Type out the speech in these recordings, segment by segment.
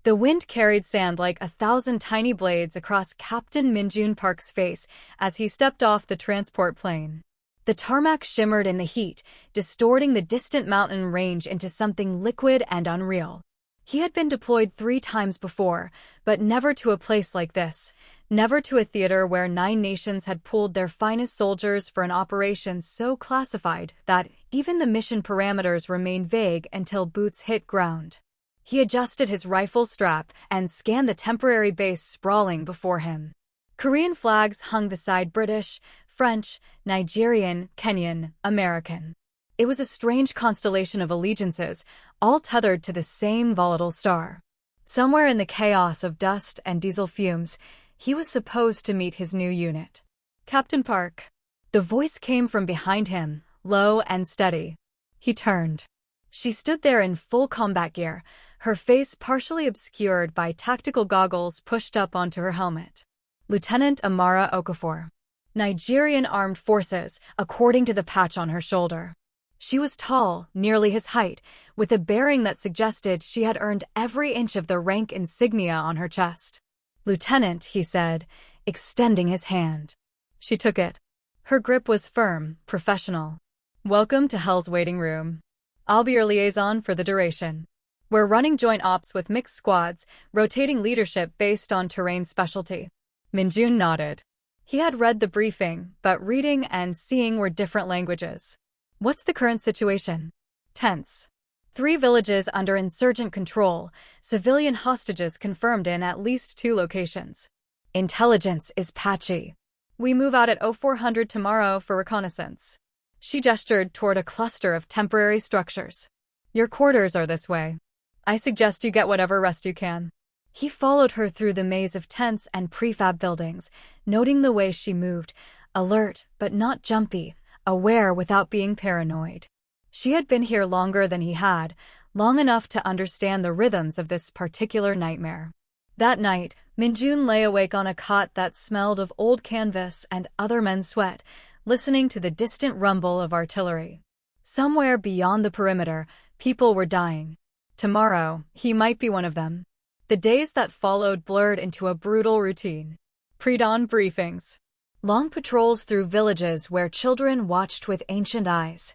The wind carried sand like 1,000 tiny blades across Captain Minjun Park's face as he stepped off the transport plane. The tarmac shimmered in the heat, distorting the distant mountain range into something liquid and unreal. He had been deployed 3 times before, but never to a place like this, never to a theater where 9 nations had pooled their finest soldiers for an operation so classified that even the mission parameters remained vague until boots hit ground. He adjusted his rifle strap and scanned the temporary base sprawling before him. Korean flags hung beside British, French, Nigerian, Kenyan, American. It was a strange constellation of allegiances, all tethered to the same volatile star. Somewhere in the chaos of dust and diesel fumes, he was supposed to meet his new unit. Captain Park. The voice came from behind him, low and steady. He turned. She stood there in full combat gear, her face partially obscured by tactical goggles pushed up onto her helmet. Lieutenant Amara Okofor. Nigerian Armed Forces, according to the patch on her shoulder. She was tall, nearly his height, with a bearing that suggested she had earned every inch of the rank insignia on her chest. "Lieutenant," he said, extending his hand. She took it. Her grip was firm, professional. "Welcome to Hell's waiting room. I'll be your liaison for the duration. We're running joint ops with mixed squads, rotating leadership based on terrain specialty." Minjun nodded. He had read the briefing, but reading and seeing were different languages. "What's the current situation?" "Tense. 3 villages under insurgent control, civilian hostages confirmed in at least 2 locations. Intelligence is patchy. We move out at 0400 tomorrow for reconnaissance." She gestured toward a cluster of temporary structures. "Your quarters are this way. I suggest you get whatever rest you can." He followed her through the maze of tents and prefab buildings, noting the way she moved, alert but not jumpy, aware without being paranoid. She had been here longer than he had, long enough to understand the rhythms of this particular nightmare. That night, Minjun lay awake on a cot that smelled of old canvas and other men's sweat, listening to the distant rumble of artillery. Somewhere beyond the perimeter, people were dying. Tomorrow, he might be one of them. The days that followed blurred into a brutal routine. Pre-dawn briefings. Long patrols through villages where children watched with ancient eyes.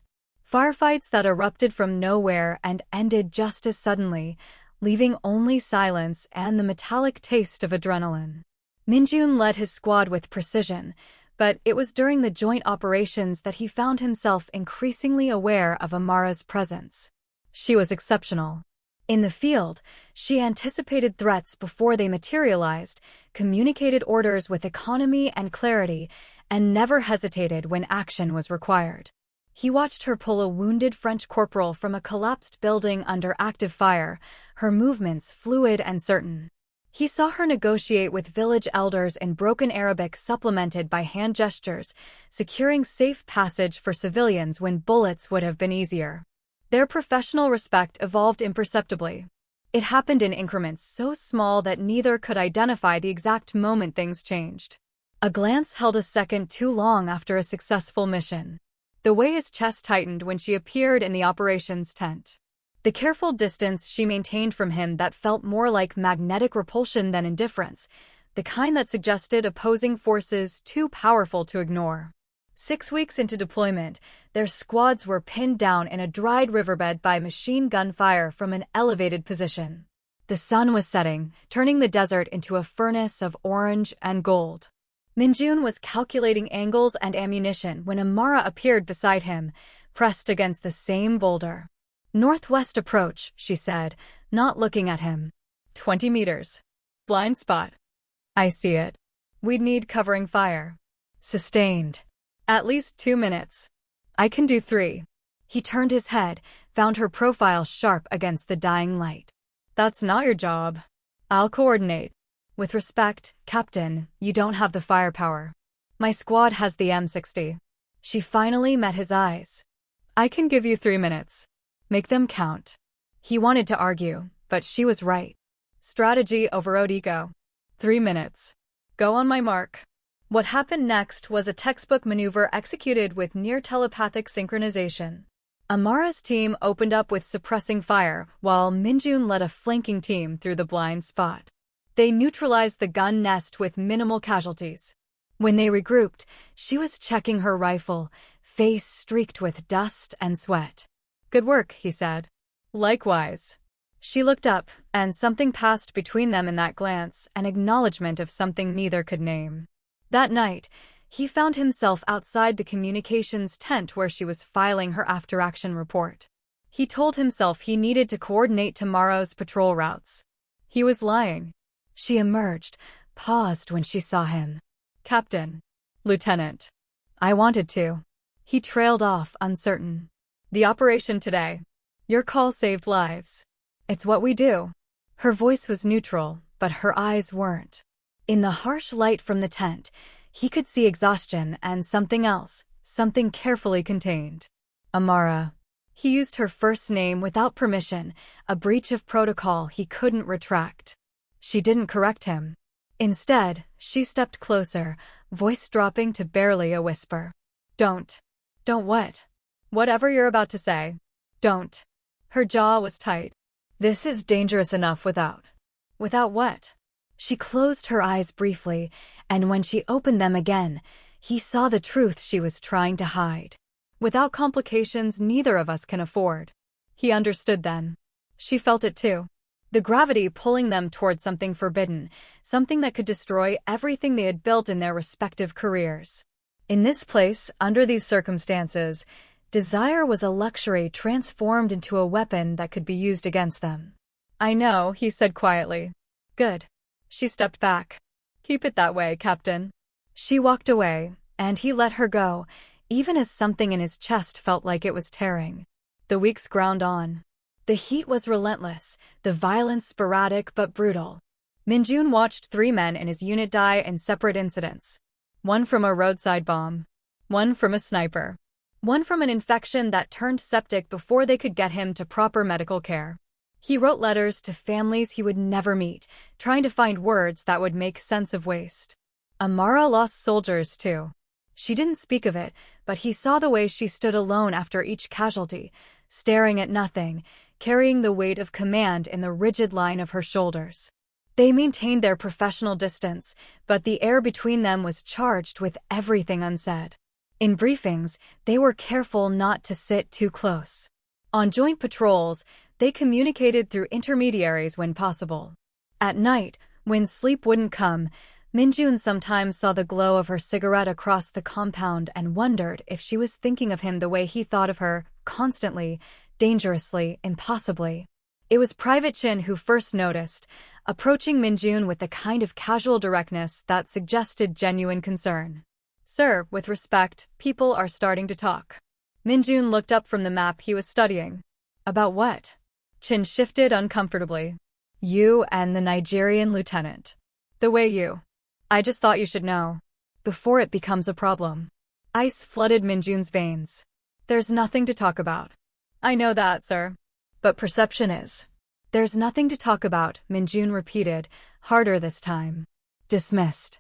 Firefights that erupted from nowhere and ended just as suddenly, leaving only silence and the metallic taste of adrenaline. Minjun led his squad with precision, but it was during the joint operations that he found himself increasingly aware of Amara's presence. She was exceptional. In the field, she anticipated threats before they materialized, communicated orders with economy and clarity, and never hesitated when action was required. He watched her pull a wounded French corporal from a collapsed building under active fire, her movements fluid and certain. He saw her negotiate with village elders in broken Arabic supplemented by hand gestures, securing safe passage for civilians when bullets would have been easier. Their professional respect evolved imperceptibly. It happened in increments so small that neither could identify the exact moment things changed. A glance held a second too long after a successful mission. The way his chest tightened when she appeared in the operations tent. The careful distance she maintained from him that felt more like magnetic repulsion than indifference, the kind that suggested opposing forces too powerful to ignore. 6 weeks into deployment, their squads were pinned down in a dried riverbed by machine gun fire from an elevated position. The sun was setting, turning the desert into a furnace of orange and gold. Minjun was calculating angles and ammunition when Amara appeared beside him, pressed against the same boulder. "Northwest approach," she said, not looking at him. 20 meters. Blind spot. "I see it. We'd need covering fire." "Sustained. At least 2 minutes. I can do 3. He turned his head, found her profile sharp against the dying light. "That's not your job. I'll coordinate. With respect, Captain, you don't have the firepower. My squad has the M60. She finally met his eyes. "I can give you 3 minutes. Make them count." He wanted to argue, but she was right. Strategy overrode ego. 3 minutes. "Go on my mark." What happened next was a textbook maneuver executed with near telepathic synchronization. Amara's team opened up with suppressing fire, while Minjun led a flanking team through the blind spot. They neutralized the gun nest with minimal casualties. When they regrouped, she was checking her rifle, face streaked with dust and sweat. "Good work," he said. "Likewise." She looked up, and something passed between them in that glance, an acknowledgement of something neither could name. That night, he found himself outside the communications tent where she was filing her after-action report. He told himself he needed to coordinate tomorrow's patrol routes. He was lying. She emerged, paused when she saw him. "Captain." "Lieutenant." "I wanted to." He trailed off, uncertain. "The operation today. Your call saved lives. It's what we do." Her voice was neutral, but her eyes weren't. In the harsh light from the tent, he could see exhaustion and something else, something carefully contained. Amara. He used her first name without permission, a breach of protocol he couldn't retract. She didn't correct him. Instead, she stepped closer, voice dropping to barely a whisper. "Don't." "Don't what?" "Whatever you're about to say. Don't." Her jaw was tight. "This is dangerous enough without." "Without what?" She closed her eyes briefly, and when she opened them again, he saw the truth she was trying to hide. "Without complications neither of us can afford." He understood then. She felt it too. The gravity pulling them toward something forbidden, something that could destroy everything they had built in their respective careers. In this place, under these circumstances, desire was a luxury transformed into a weapon that could be used against them. "I know," he said quietly. "Good." She stepped back. "Keep it that way, Captain." She walked away, and he let her go, even as something in his chest felt like it was tearing. The weeks ground on. The heat was relentless, the violence sporadic but brutal. Minjun watched 3 men in his unit die in separate incidents. One from a roadside bomb. One from a sniper. One from an infection that turned septic before they could get him to proper medical care. He wrote letters to families he would never meet, trying to find words that would make sense of waste. Amara lost soldiers too. She didn't speak of it, but he saw the way she stood alone after each casualty, staring at nothing, carrying the weight of command in the rigid line of her shoulders. They maintained their professional distance, but the air between them was charged with everything unsaid. In briefings, they were careful not to sit too close. On joint patrols, they communicated through intermediaries when possible. At night, when sleep wouldn't come, Minjun sometimes saw the glow of her cigarette across the compound and wondered if she was thinking of him the way he thought of her, constantly, dangerously, impossibly. It was Private Chin who first noticed, approaching Minjun with the kind of casual directness that suggested genuine concern. "Sir, with respect, people are starting to talk." Minjun looked up from the map he was studying. "About what?" Chin shifted uncomfortably. "You and the Nigerian lieutenant. The way you. I just thought you should know. Before it becomes a problem." Ice flooded Minjun's veins. "There's nothing to talk about." "I know that, sir. But perception is." "There's nothing to talk about," Minjun repeated, harder this time. "Dismissed."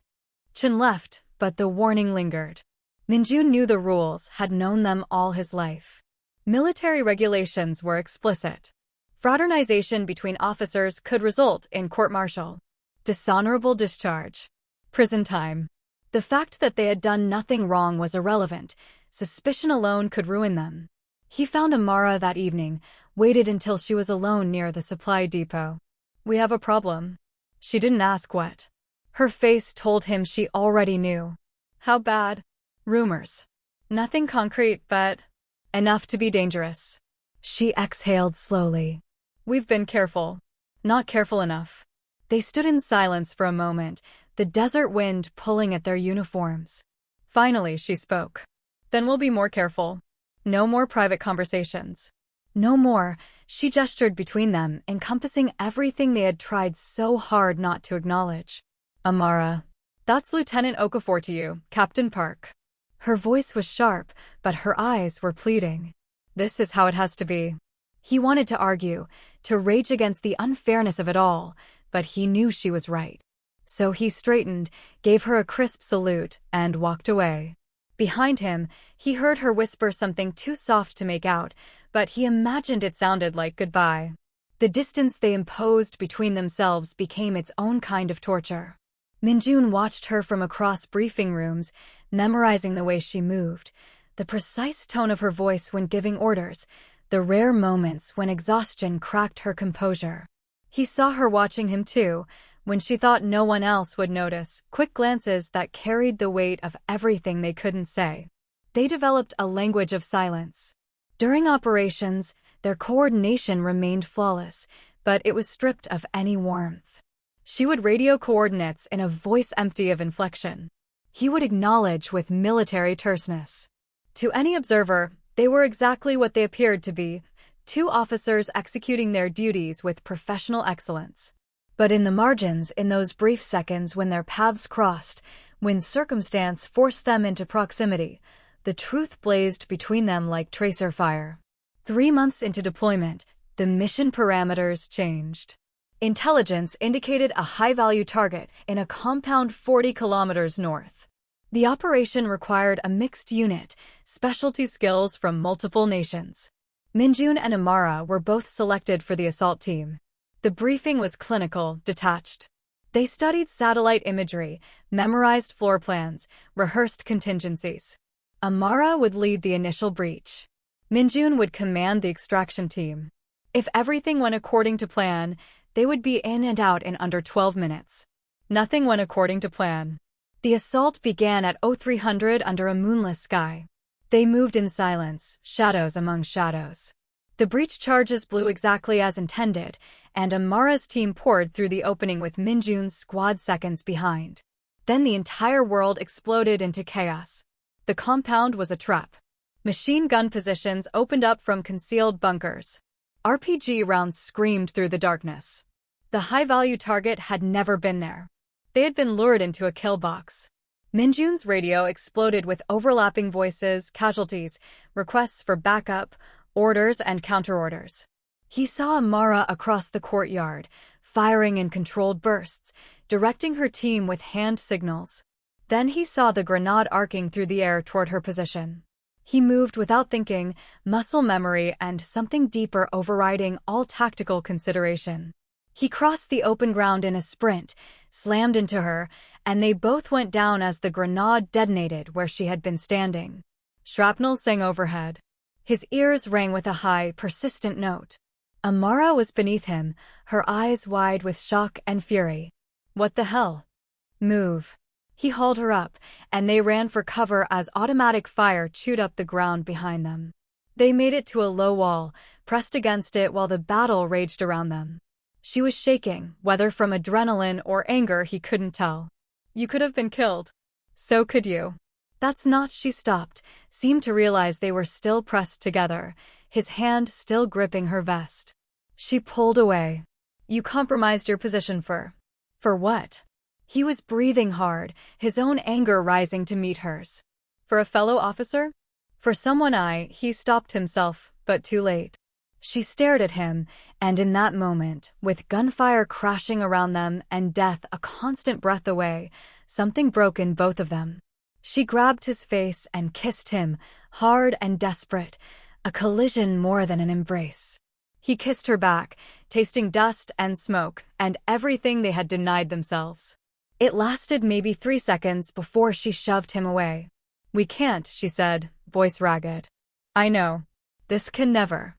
Chin left, but the warning lingered. Minjun knew the rules, had known them all his life. Military regulations were explicit. Fraternization between officers could result in court-martial. Dishonorable discharge. Prison time. The fact that they had done nothing wrong was irrelevant. Suspicion alone could ruin them. He found Amara that evening, waited until she was alone near the supply depot. "We have a problem." She didn't ask what. Her face told him she already knew. "How bad?" "Rumors. Nothing concrete, but enough to be dangerous." She exhaled slowly. "We've been careful. Not careful enough." They stood in silence for a moment, the desert wind pulling at their uniforms. Finally, she spoke. "Then we'll be more careful. No more private conversations." "No more," she gestured between them, encompassing everything they had tried so hard not to acknowledge. "Amara." "That's Lieutenant Okofor to you, Captain Park." Her voice was sharp, but her eyes were pleading. "This is how it has to be." He wanted to argue, to rage against the unfairness of it all, but he knew she was right. So he straightened, gave her a crisp salute, and walked away. Behind him, he heard her whisper something too soft to make out, but he imagined it sounded like goodbye. The distance they imposed between themselves became its own kind of torture. Minjun watched her from across briefing rooms, memorizing the way she moved, the precise tone of her voice when giving orders, the rare moments when exhaustion cracked her composure. He saw her watching him too, when she thought no one else would notice, quick glances that carried the weight of everything they couldn't say. They developed a language of silence. During operations, their coordination remained flawless, but it was stripped of any warmth. She would radio coordinates in a voice empty of inflection. He would acknowledge with military terseness. To any observer, they were exactly what they appeared to be, two officers executing their duties with professional excellence. But in the margins, in those brief seconds when their paths crossed, when circumstance forced them into proximity, the truth blazed between them like tracer fire. 3 months into deployment, the mission parameters changed. Intelligence indicated a high-value target in a compound 40 kilometers north. The operation required a mixed unit, specialty skills from multiple nations. Minjun and Amara were both selected for the assault team. The briefing was clinical, detached. They studied satellite imagery, memorized floor plans, rehearsed contingencies. Amara would lead the initial breach. Minjun would command the extraction team. If everything went according to plan, they would be in and out in under 12 minutes. Nothing went according to plan. The assault began at 0300 under a moonless sky. They moved in silence, shadows among shadows. The breach charges blew exactly as intended, and Amara's team poured through the opening with Minjun's squad seconds behind. Then the entire world exploded into chaos. The compound was a trap. Machine gun positions opened up from concealed bunkers. RPG rounds screamed through the darkness. The high-value target had never been there. They had been lured into a kill box. Minjun's radio exploded with overlapping voices, casualties, requests for backup, orders and counterorders. He saw Amara across the courtyard, firing in controlled bursts, directing her team with hand signals. Then he saw the grenade arcing through the air toward her position. He moved without thinking, muscle memory and something deeper overriding all tactical consideration. He crossed the open ground in a sprint, slammed into her, and they both went down as the grenade detonated where she had been standing. Shrapnel sang overhead. His ears rang with a high, persistent note. Amara was beneath him, her eyes wide with shock and fury. What the hell? Move. He hauled her up, and they ran for cover as automatic fire chewed up the ground behind them. They made it to a low wall, pressed against it while the battle raged around them. She was shaking, whether from adrenaline or anger he couldn't tell. You could have been killed. So could you. That's not. She stopped, seemed to realize they were still pressed together, his hand still gripping her vest. She pulled away. You compromised your position for what? He was breathing hard, his own anger rising to meet hers. For a fellow officer? For someone he stopped himself, but too late. She stared at him, and in that moment, with gunfire crashing around them and death a constant breath away, something broke in both of them. She grabbed his face and kissed him, hard and desperate, a collision more than an embrace. He kissed her back, tasting dust and smoke and everything they had denied themselves. It lasted maybe 3 seconds before she shoved him away. We can't, she said, voice ragged. I know. This can never.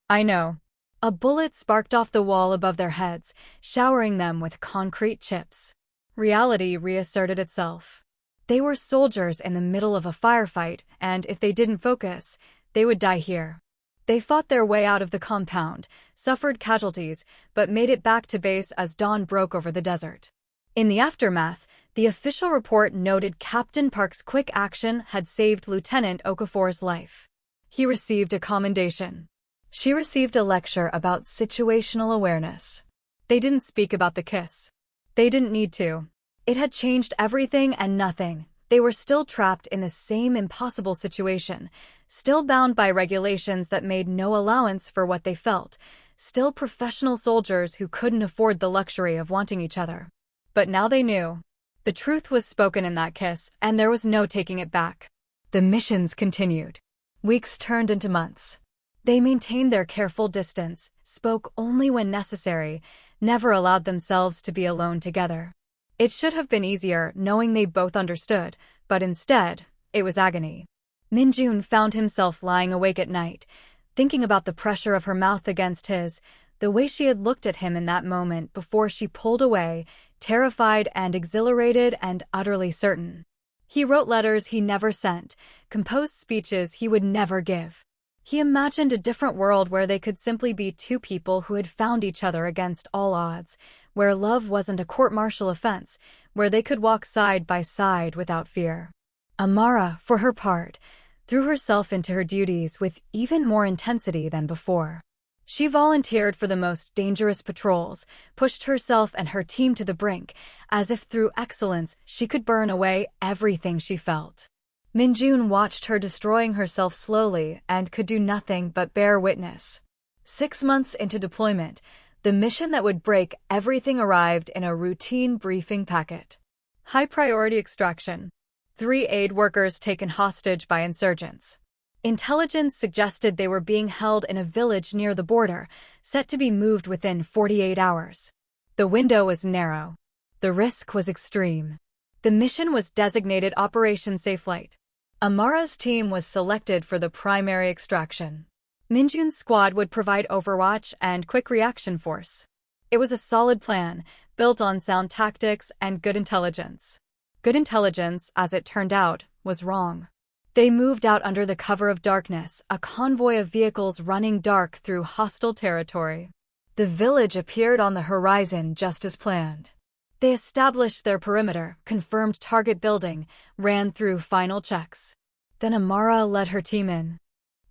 I know. A bullet sparked off the wall above their heads, showering them with concrete chips. Reality reasserted itself. They were soldiers in the middle of a firefight, and if they didn't focus, they would die here. They fought their way out of the compound, suffered casualties, but made it back to base as dawn broke over the desert. In the aftermath, the official report noted Captain Park's quick action had saved Lieutenant Okofor's life. He received a commendation. She received a lecture about situational awareness. They didn't speak about the kiss. They didn't need to. It had changed everything and nothing. They were still trapped in the same impossible situation, still bound by regulations that made no allowance for what they felt, still professional soldiers who couldn't afford the luxury of wanting each other. But now they knew. The truth was spoken in that kiss, and there was no taking it back. The missions continued. Weeks turned into months. They maintained their careful distance, spoke only when necessary, never allowed themselves to be alone together. It should have been easier, knowing they both understood, but instead, it was agony. Minjun found himself lying awake at night, thinking about the pressure of her mouth against his, the way she had looked at him in that moment before she pulled away, terrified and exhilarated and utterly certain. He wrote letters he never sent, composed speeches he would never give. He imagined a different world where they could simply be two people who had found each other against all odds, where love wasn't a court-martial offense, where they could walk side by side without fear. Amara, for her part, threw herself into her duties with even more intensity than before. She volunteered for the most dangerous patrols, pushed herself and her team to the brink, as if through excellence she could burn away everything she felt. Minjun watched her destroying herself slowly and could do nothing but bear witness. 6 months into deployment, the mission that would break everything arrived in a routine briefing packet. High-priority extraction. 3 aid workers taken hostage by insurgents. Intelligence suggested they were being held in a village near the border, set to be moved within 48 hours. The window was narrow. The risk was extreme. The mission was designated Operation Safelight. Amara's team was selected for the primary extraction. Minjun's squad would provide overwatch and quick reaction force. It was a solid plan, built on sound tactics and good intelligence. Good intelligence, as it turned out, was wrong. They moved out under the cover of darkness, a convoy of vehicles running dark through hostile territory. The village appeared on the horizon just as planned. They established their perimeter, confirmed target building, ran through final checks. Then Amara led her team in.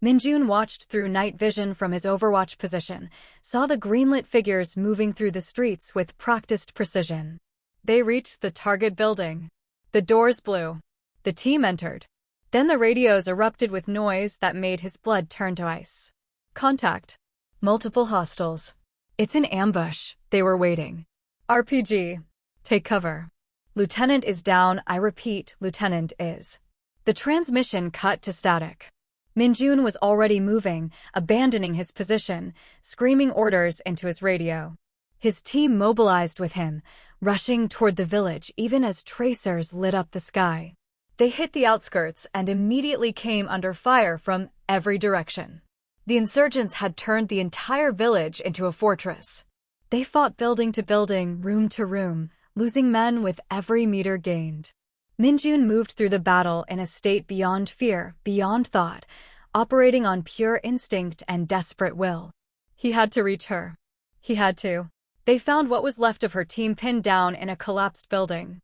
Minjun watched through night vision from his overwatch position, saw the greenlit figures moving through the streets with practiced precision. They reached the target building. The doors blew. The team entered. Then the radios erupted with noise that made his blood turn to ice. Contact. Multiple hostiles. It's an ambush. They were waiting. RPG. Take cover. Lieutenant is down. I repeat, Lieutenant is. The transmission cut to static. Minjun was already moving, abandoning his position, screaming orders into his radio. His team mobilized with him, rushing toward the village even as tracers lit up the sky. They hit the outskirts and immediately came under fire from every direction. The insurgents had turned the entire village into a fortress. They fought building to building, room to room, losing men with every meter gained. Minjun moved through the battle in a state beyond fear, beyond thought, operating on pure instinct and desperate will. He had to reach her. He had to. They found what was left of her team pinned down in a collapsed building.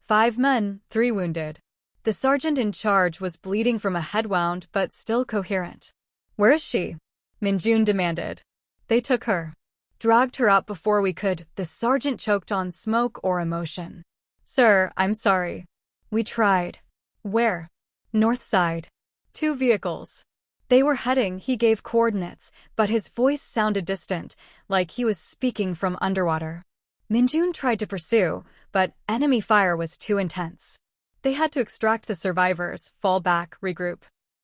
5 men, 3 wounded. The sergeant in charge was bleeding from a head wound but still coherent. Where is she? Minjun demanded. They took her. Dragged her out before we could. The sergeant choked on smoke or emotion. Sir, I'm sorry. We tried. Where? North side. 2 vehicles. They were heading. He gave coordinates, but his voice sounded distant, like he was speaking from underwater. Minjun tried to pursue, but enemy fire was too intense. They had to extract the survivors, fall back, regroup.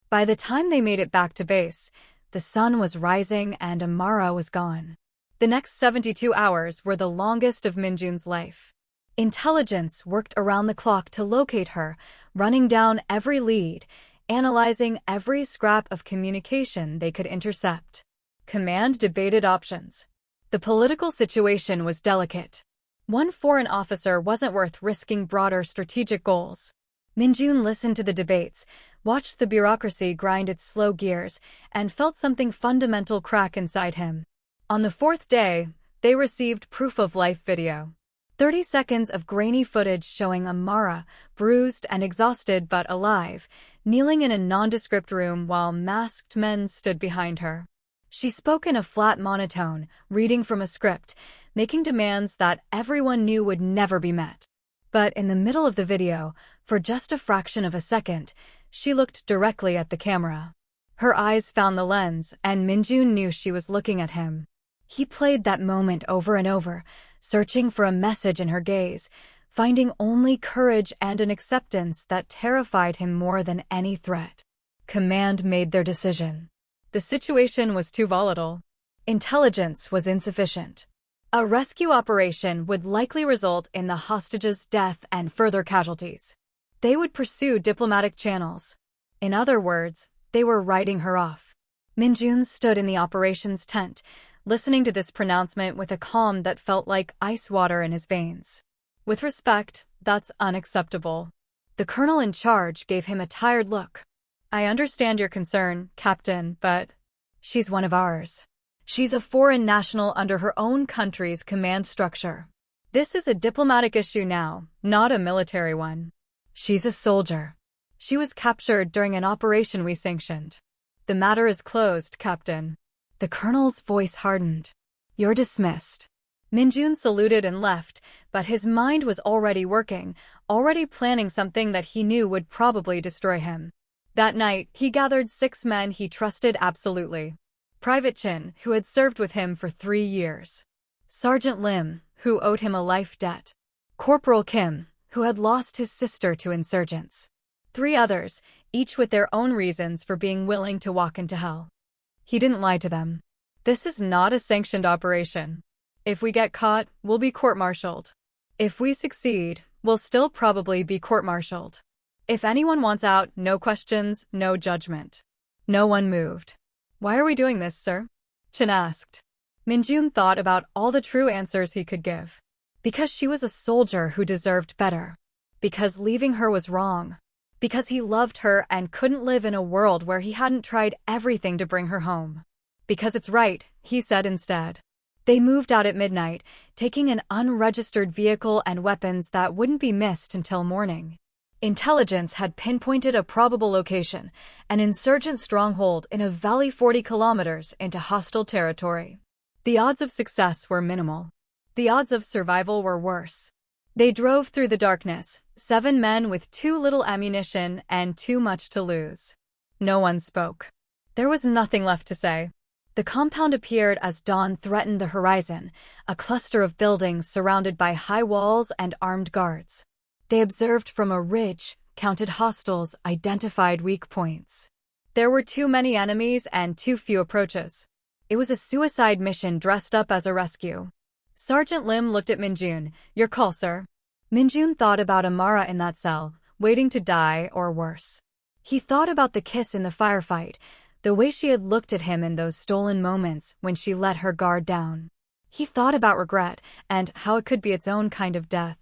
By the time they made it back to base, the sun was rising and Amara was gone. The next 72 hours were the longest of Minjun's life. Intelligence worked around the clock to locate her, running down every lead, analyzing every scrap of communication they could intercept. Command debated options. The political situation was delicate. One foreign officer wasn't worth risking broader strategic goals. Minjun listened to the debates, watched the bureaucracy grind its slow gears, and felt something fundamental crack inside him. On the 4th day, they received proof of life video. 30 seconds of grainy footage showing Amara, bruised and exhausted but alive, kneeling in a nondescript room while masked men stood behind her. She spoke in a flat monotone, reading from a script, making demands that everyone knew would never be met. But in the middle of the video, for just a fraction of a second, she looked directly at the camera. Her eyes found the lens, and Minjun knew she was looking at him. He played that moment over and over, searching for a message in her gaze, finding only courage and an acceptance that terrified him more than any threat. Command made their decision. The situation was too volatile. Intelligence was insufficient. A rescue operation would likely result in the hostage's death and further casualties. They would pursue diplomatic channels. In other words, they were writing her off. Minjun stood in the operations tent, listening to this pronouncement with a calm that felt like ice water in his veins. With respect, that's unacceptable. The colonel in charge gave him a tired look. I understand your concern, Captain, but she's one of ours. She's a foreign national under her own country's command structure. This is a diplomatic issue now, not a military one. She's a soldier. She was captured during an operation we sanctioned. The matter is closed, Captain. The colonel's voice hardened. You're dismissed. Minjun saluted and left, but his mind was already working, already planning something that he knew would probably destroy him. That night, he gathered 6 men he trusted absolutely. Private Chin, who had served with him for 3 years. Sergeant Lim, who owed him a life debt. Corporal Kim, who had lost his sister to insurgents. 3 others, each with their own reasons for being willing to walk into hell. He didn't lie to them. This is not a sanctioned operation. If we get caught, we'll be court-martialed. If we succeed, we'll still probably be court-martialed. If anyone wants out, no questions, no judgment. No one moved. Why are we doing this, sir? Chin asked. Minjun thought about all the true answers he could give. Because she was a soldier who deserved better. Because leaving her was wrong. Because he loved her and couldn't live in a world where he hadn't tried everything to bring her home. Because it's right, he said instead. They moved out at midnight, taking an unregistered vehicle and weapons that wouldn't be missed until morning. Intelligence had pinpointed a probable location, an insurgent stronghold in a valley 40 kilometers into hostile territory. The odds of success were minimal. The odds of survival were worse. They drove through the darkness, 7 men with too little ammunition and too much to lose. No one spoke. There was nothing left to say. The compound appeared as dawn threatened the horizon, a cluster of buildings surrounded by high walls and armed guards. They observed from a ridge, counted hostiles, identified weak points. There were too many enemies and too few approaches. It was a suicide mission dressed up as a rescue. Sergeant Lim looked at Minjun. Your call, sir. Minjun thought about Amara in that cell, waiting to die or worse. He thought about the kiss in the firefight, the way she had looked at him in those stolen moments when she let her guard down. He thought about regret and how it could be its own kind of death.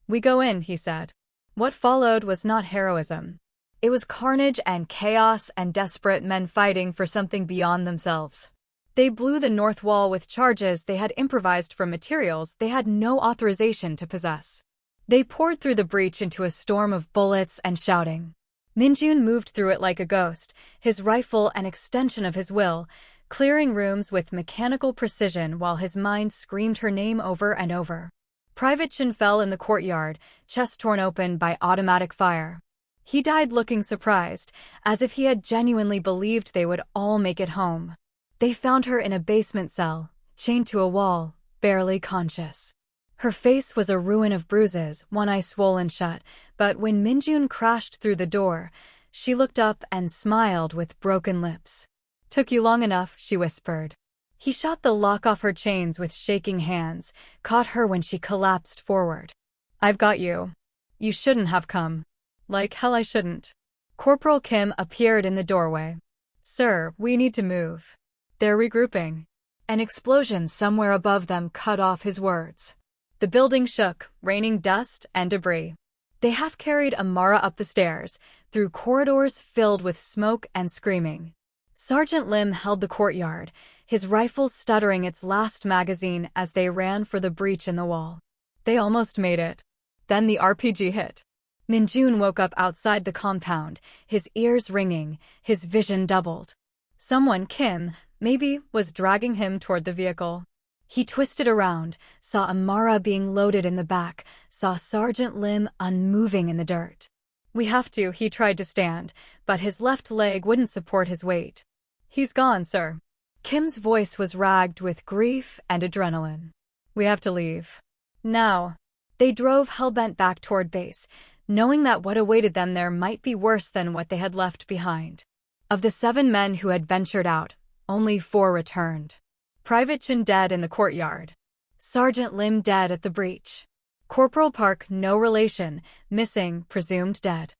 We go in, he said. What followed was not heroism. It was carnage and chaos and desperate men fighting for something beyond themselves. They blew the north wall with charges they had improvised from materials they had no authorization to possess. They poured through the breach into a storm of bullets and shouting. Minjun moved through it like a ghost, his rifle an extension of his will, clearing rooms with mechanical precision while his mind screamed her name over and over. Private Chin fell in the courtyard, chest torn open by automatic fire. He died looking surprised, as if he had genuinely believed they would all make it home. They found her in a basement cell, chained to a wall, barely conscious. Her face was a ruin of bruises, one eye swollen shut, but when Minjun crashed through the door, she looked up and smiled with broken lips. Took you long enough, she whispered. He shot the lock off her chains with shaking hands, caught her when she collapsed forward. I've got you. You shouldn't have come. Like hell I shouldn't. Corporal Kim appeared in the doorway. Sir, we need to move. They're regrouping. An explosion somewhere above them cut off his words. The building shook, raining dust and debris. They half-carried Amara up the stairs, through corridors filled with smoke and screaming. Sergeant Lim held the courtyard, his rifle stuttering its last magazine as they ran for the breach in the wall. They almost made it. Then the RPG hit. Minjun woke up outside the compound, his ears ringing, his vision doubled. Someone, Kim, maybe, was dragging him toward the vehicle. He twisted around, saw Amara being loaded in the back, saw Sergeant Lim unmoving in the dirt. We have to, he tried to stand, but his left leg wouldn't support his weight. He's gone, sir. Kim's voice was ragged with grief and adrenaline. We have to leave. Now. They drove hellbent back toward base, knowing that what awaited them there might be worse than what they had left behind. Of the 7 men who had ventured out, Only 4 returned. Private Chin dead in the courtyard. Sergeant Lim dead at the breach. Corporal Park no relation, missing, presumed dead.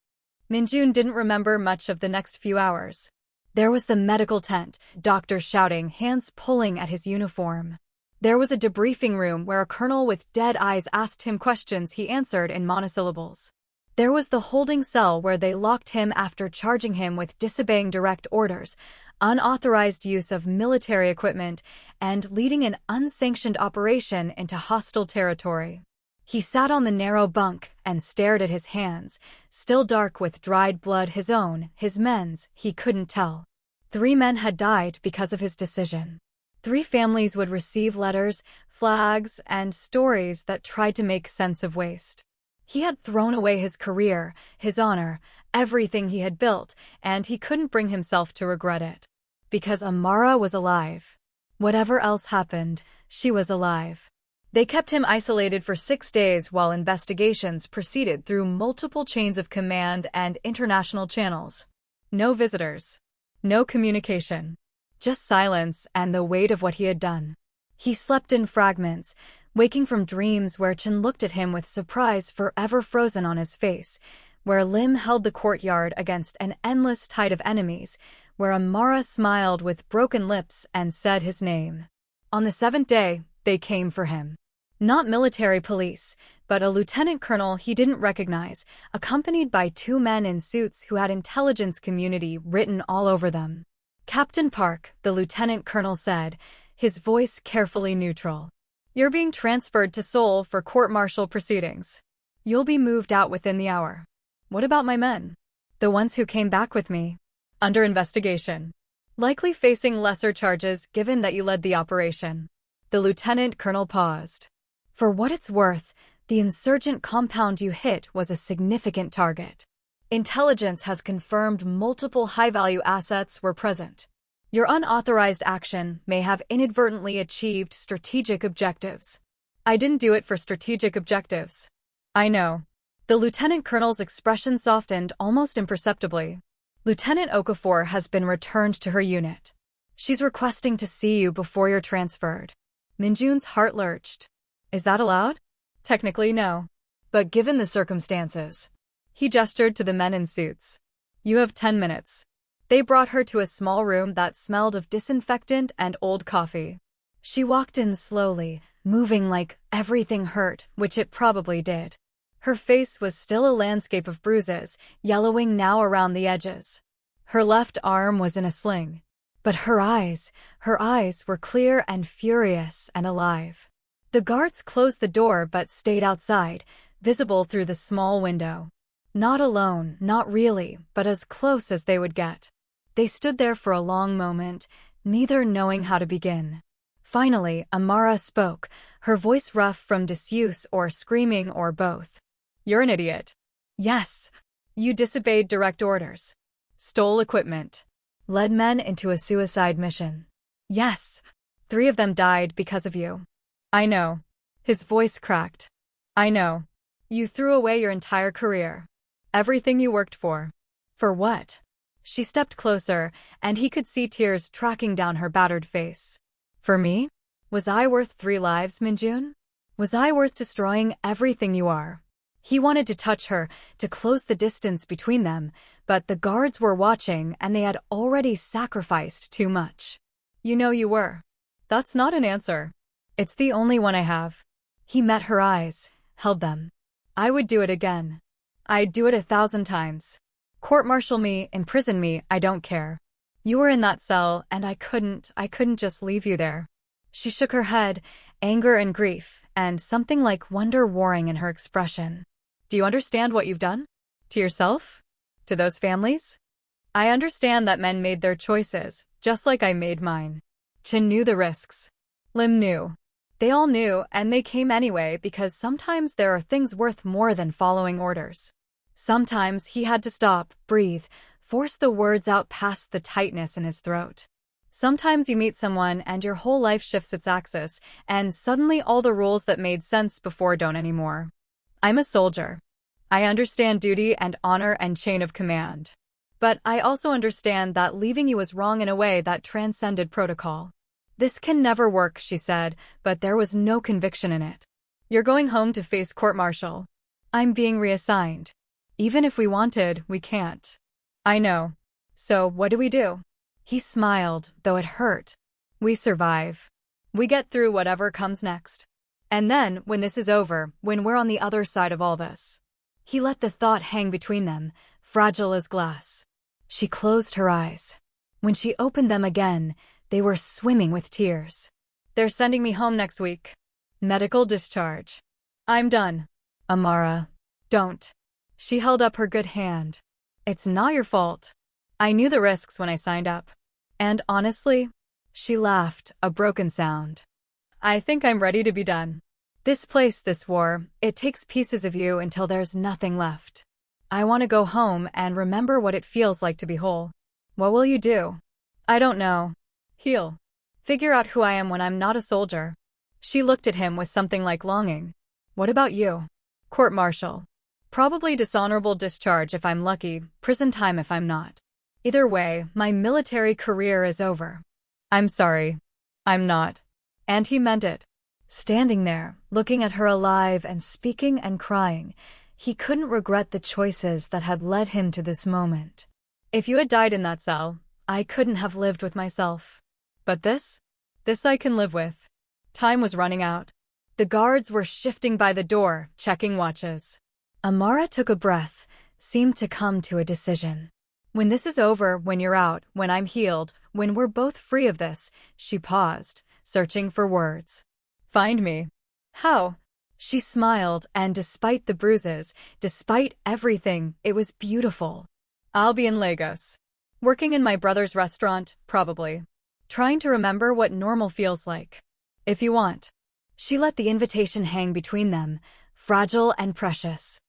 Minjun didn't remember much of the next few hours. There was the medical tent, doctors shouting, hands pulling at his uniform. There was a debriefing room where a colonel with dead eyes asked him questions he answered in monosyllables. There was the holding cell where they locked him after charging him with disobeying direct orders, unauthorized use of military equipment, and leading an unsanctioned operation into hostile territory. He sat on the narrow bunk and stared at his hands, still dark with dried blood, his own, his men's, he couldn't tell. 3 men had died because of his decision. 3 families would receive letters, flags, and stories that tried to make sense of waste. He had thrown away his career, his honor, everything he had built, and he couldn't bring himself to regret it. Because Amara was alive. Whatever else happened, she was alive. They kept him isolated for 6 days while investigations proceeded through multiple chains of command and international channels. No visitors. No communication. Just silence and the weight of what he had done. He slept in fragments, waking from dreams where Chen looked at him with surprise forever frozen on his face, where Lim held the courtyard against an endless tide of enemies, where Amara smiled with broken lips and said his name. On the 7th day, they came for him. Not military police, but a lieutenant colonel he didn't recognize, accompanied by 2 men in suits who had intelligence community written all over them. Captain Park, the lieutenant colonel said, his voice carefully neutral. You're being transferred to Seoul for court-martial proceedings. You'll be moved out within the hour. What about my men? The ones who came back with me? Under investigation. Likely facing lesser charges given that you led the operation. The lieutenant colonel paused. For what it's worth, the insurgent compound you hit was a significant target. Intelligence has confirmed multiple high-value assets were present. Your unauthorized action may have inadvertently achieved strategic objectives. I didn't do it for strategic objectives. I know. The lieutenant colonel's expression softened almost imperceptibly. Lieutenant Okofor has been returned to her unit. She's requesting to see you before you're transferred. Minjun's heart lurched. Is that allowed? Technically, no. But given the circumstances. He gestured to the men in suits. You have 10 minutes. They brought her to a small room that smelled of disinfectant and old coffee. She walked in slowly, moving like everything hurt, which it probably did. Her face was still a landscape of bruises, yellowing now around the edges. Her left arm was in a sling. But her eyes were clear and furious and alive. The guards closed the door but stayed outside, visible through the small window. Not alone, not really, but as close as they would get. They stood there for a long moment, neither knowing how to begin. Finally, Amara spoke, her voice rough from disuse or screaming or both. You're an idiot. Yes. You disobeyed direct orders. Stole equipment. Led men into a suicide mission. Yes. 3 of them died because of you. I know. His voice cracked. I know. You threw away your entire career. Everything you worked for. For what? She stepped closer, and he could see tears tracking down her battered face. For me? Was I worth 3 lives, Minjun? Was I worth destroying everything you are? He wanted to touch her, to close the distance between them, but the guards were watching and they had already sacrificed too much. You know you were. That's not an answer. It's the only one I have. He met her eyes, held them. I would do it again. I'd do it 1,000 times. Court-martial me, imprison me, I don't care. You were in that cell, and I couldn't just leave you there. She shook her head, anger and grief, and something like wonder warring in her expression. Do you understand what you've done? To yourself? To those families? I understand that men made their choices, just like I made mine. Chin knew the risks. Lim knew. They all knew, and they came anyway because sometimes there are things worth more than following orders. Sometimes he had to stop, breathe, force the words out past the tightness in his throat. Sometimes you meet someone and your whole life shifts its axis, and suddenly all the rules that made sense before don't anymore. I'm a soldier. I understand duty and honor and chain of command. But I also understand that leaving you was wrong in a way that transcended protocol. This can never work, she said, but there was no conviction in it. You're going home to face court-martial. I'm being reassigned. Even if we wanted, we can't. I know. So, what do we do? He smiled, though it hurt. We survive. We get through whatever comes next. And then, when this is over, when we're on the other side of all this. He let the thought hang between them, fragile as glass. She closed her eyes. When she opened them again, they were swimming with tears. They're sending me home next week. Medical discharge. I'm done. Amara. Don't. She held up her good hand. It's not your fault. I knew the risks when I signed up. And honestly, she laughed, a broken sound. I think I'm ready to be done. This place, this war, it takes pieces of you until there's nothing left. I want to go home and remember what it feels like to be whole. What will you do? I don't know. Heal. Figure out who I am when I'm not a soldier. She looked at him with something like longing. What about you? Court-martial. Probably dishonorable discharge if I'm lucky, prison time if I'm not. Either way, my military career is over. I'm sorry. I'm not. And he meant it. Standing there, looking at her alive and speaking and crying, he couldn't regret the choices that had led him to this moment. If you had died in that cell, I couldn't have lived with myself. But this I can live with. Time was running out. The guards were shifting by the door, checking watches. Amara took a breath, seemed to come to a decision. When this is over, when you're out, when I'm healed, when we're both free of this, she paused, searching for words. Find me. How? She smiled, and despite the bruises, despite everything, it was beautiful. I'll be in Lagos. Working in my brother's restaurant, probably. Trying to remember what normal feels like. If you want. She let the invitation hang between them, fragile and precious.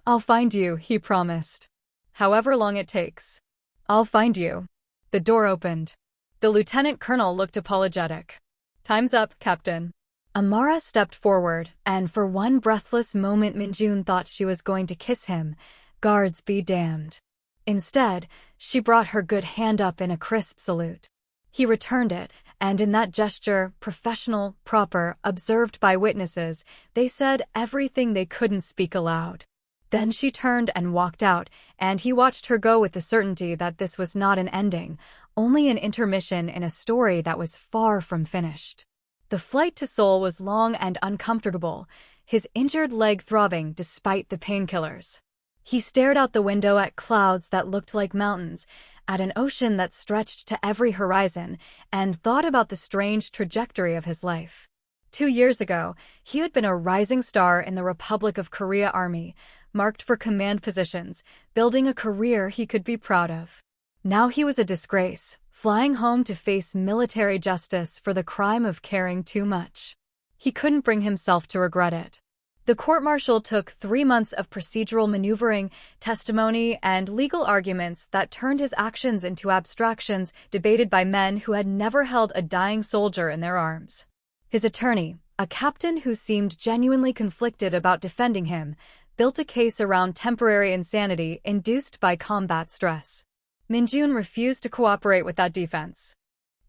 I'll find you, he promised. However long it takes. I'll find you. The door opened. The lieutenant colonel looked apologetic. Time's up, Captain. Amara stepped forward, and for one breathless moment Minjun thought she was going to kiss him. Guards be damned. Instead, she brought her good hand up in a crisp salute. He returned it, and in that gesture, professional, proper, observed by witnesses, they said everything they couldn't speak aloud. Then she turned and walked out, and he watched her go with the certainty that this was not an ending, only an intermission in a story that was far from finished. The flight to Seoul was long and uncomfortable, his injured leg throbbing despite the painkillers. He stared out the window at clouds that looked like mountains, at an ocean that stretched to every horizon, and thought about the strange trajectory of his life. 2 years ago, he had been a rising star in the Republic of Korea Army, marked for command positions, building a career he could be proud of. Now he was a disgrace, flying home to face military justice for the crime of caring too much. He couldn't bring himself to regret it. The court-martial took 3 months of procedural maneuvering, testimony, and legal arguments that turned his actions into abstractions debated by men who had never held a dying soldier in their arms. His attorney, a captain who seemed genuinely conflicted about defending him, built a case around temporary insanity induced by combat stress. Minjun refused to cooperate with that defense.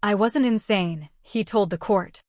I wasn't insane, he told the court.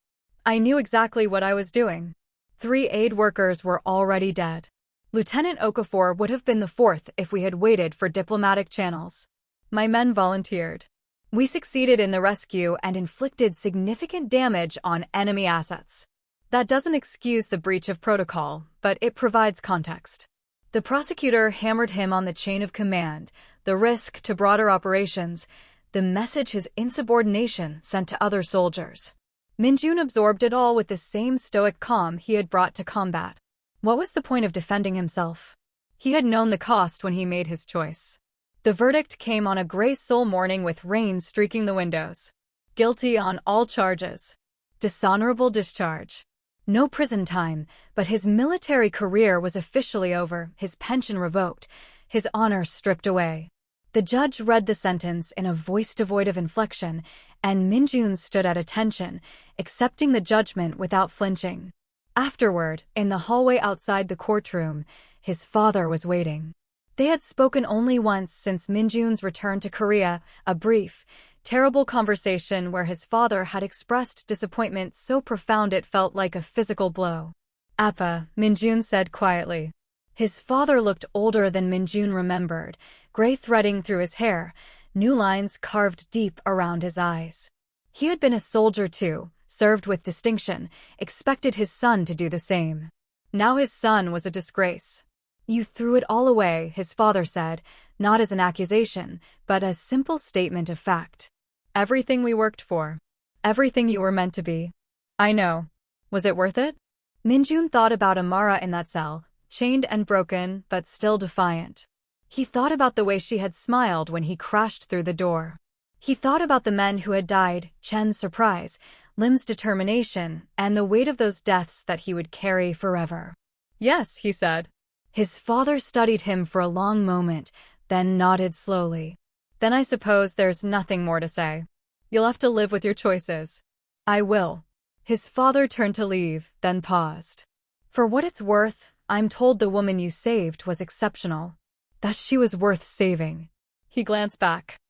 I knew exactly what I was doing. 3 aid workers were already dead. Lieutenant Okofor would have been the 4th if we had waited for diplomatic channels. My men volunteered. We succeeded in the rescue and inflicted significant damage on enemy assets. That doesn't excuse the breach of protocol, but it provides context. The prosecutor hammered him on the chain of command, the risk to broader operations, the message his insubordination sent to other soldiers. Minjun absorbed it all with the same stoic calm he had brought to combat. What was the point of defending himself? He had known the cost when he made his choice. The verdict came on a gray Seoul morning with rain streaking the windows. Guilty on all charges. Dishonorable discharge. No prison time, but his military career was officially over, his pension revoked, his honor stripped away. The judge read the sentence in a voice devoid of inflection, and Minjun stood at attention, accepting the judgment without flinching. Afterward, in the hallway outside the courtroom, his father was waiting. They had spoken only once since Minjun's return to Korea, a brief, terrible conversation where his father had expressed disappointment so profound it felt like a physical blow. "Appa," Minjun said quietly. His father looked older than Minjun remembered, gray threading through his hair, new lines carved deep around his eyes. He had been a soldier too, served with distinction, expected his son to do the same. Now his son was a disgrace. "You threw it all away," his father said, not as an accusation, but as simple statement of fact. "Everything we worked for. Everything you were meant to be." "I know. Was it worth it?" Minjun thought about Amara in that cell, chained and broken, but still defiant. He thought about the way she had smiled when he crashed through the door. He thought about the men who had died, Chen's surprise, Lim's determination, and the weight of those deaths that he would carry forever. "Yes," he said. His father studied him for a long moment, then nodded slowly. "Then I suppose there's nothing more to say. You'll have to live with your choices." "I will." His father turned to leave, then paused. "For what it's worth, I'm told the woman you saved was exceptional. That she was worth saving." He glanced back.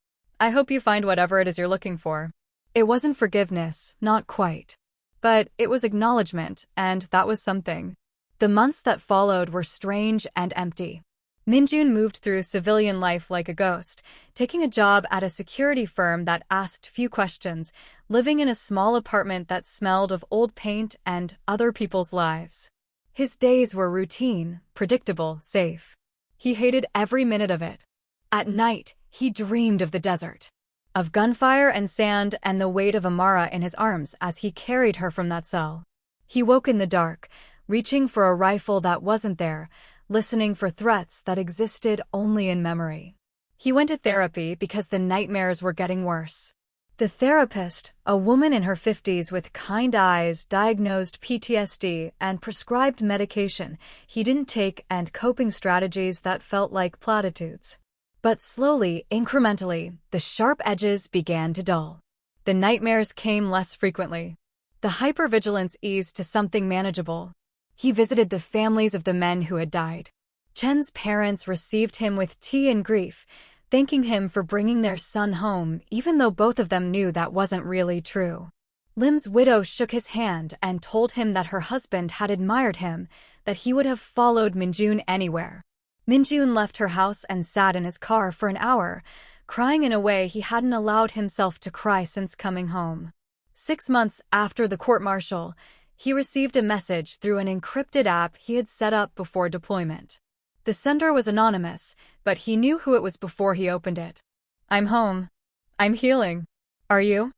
"I hope you find whatever it is you're looking for." It wasn't forgiveness, not quite. But it was acknowledgement, and that was something. The months that followed were strange and empty. Minjun moved through civilian life like a ghost, taking a job at a security firm that asked few questions, living in a small apartment that smelled of old paint and other people's lives. His days were routine, predictable, safe. He hated every minute of it. At night, he dreamed of the desert, of gunfire and sand and the weight of Amara in his arms as he carried her from that cell. He woke in the dark, reaching for a rifle that wasn't there, listening for threats that existed only in memory. He went to therapy because the nightmares were getting worse. The therapist, a woman in her 50s with kind eyes, diagnosed PTSD and prescribed medication he didn't take and coping strategies that felt like platitudes. But slowly, incrementally, the sharp edges began to dull. The nightmares came less frequently. The hypervigilance eased to something manageable. He visited the families of the men who had died. Chen's parents received him with tea and grief, thanking him for bringing their son home, even though both of them knew that wasn't really true. Lim's widow shook his hand and told him that her husband had admired him, that he would have followed Minjun anywhere. Minjun left her house and sat in his car for an hour, crying in a way he hadn't allowed himself to cry since coming home. 6 months after the court-martial, he received a message through an encrypted app he had set up before deployment. The sender was anonymous, but he knew who it was before he opened it. "I'm home. I'm healing. Are you?"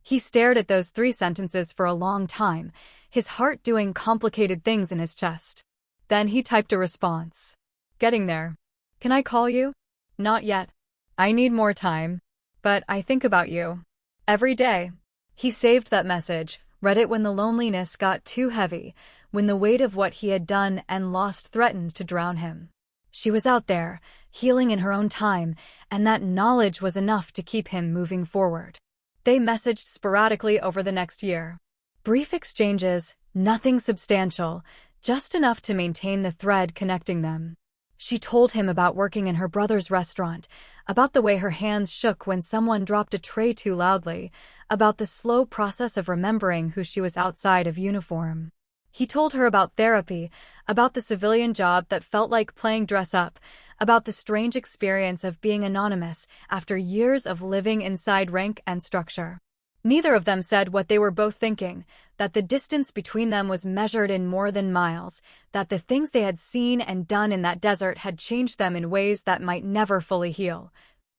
He stared at those 3 sentences for a long time, his heart doing complicated things in his chest. Then he typed a response. "Getting there. Can I call you?" "Not yet. I need more time. But I think about you. Every day." He saved that message, read it when the loneliness got too heavy, when the weight of what he had done and lost threatened to drown him. She was out there, healing in her own time, and that knowledge was enough to keep him moving forward. They messaged sporadically over the next year. Brief exchanges, nothing substantial, just enough to maintain the thread connecting them. She told him about working in her brother's restaurant, about the way her hands shook when someone dropped a tray too loudly, about the slow process of remembering who she was outside of uniform. He told her about therapy, about the civilian job that felt like playing dress-up, about the strange experience of being anonymous after years of living inside rank and structure. Neither of them said what they were both thinking, that the distance between them was measured in more than miles, that the things they had seen and done in that desert had changed them in ways that might never fully heal,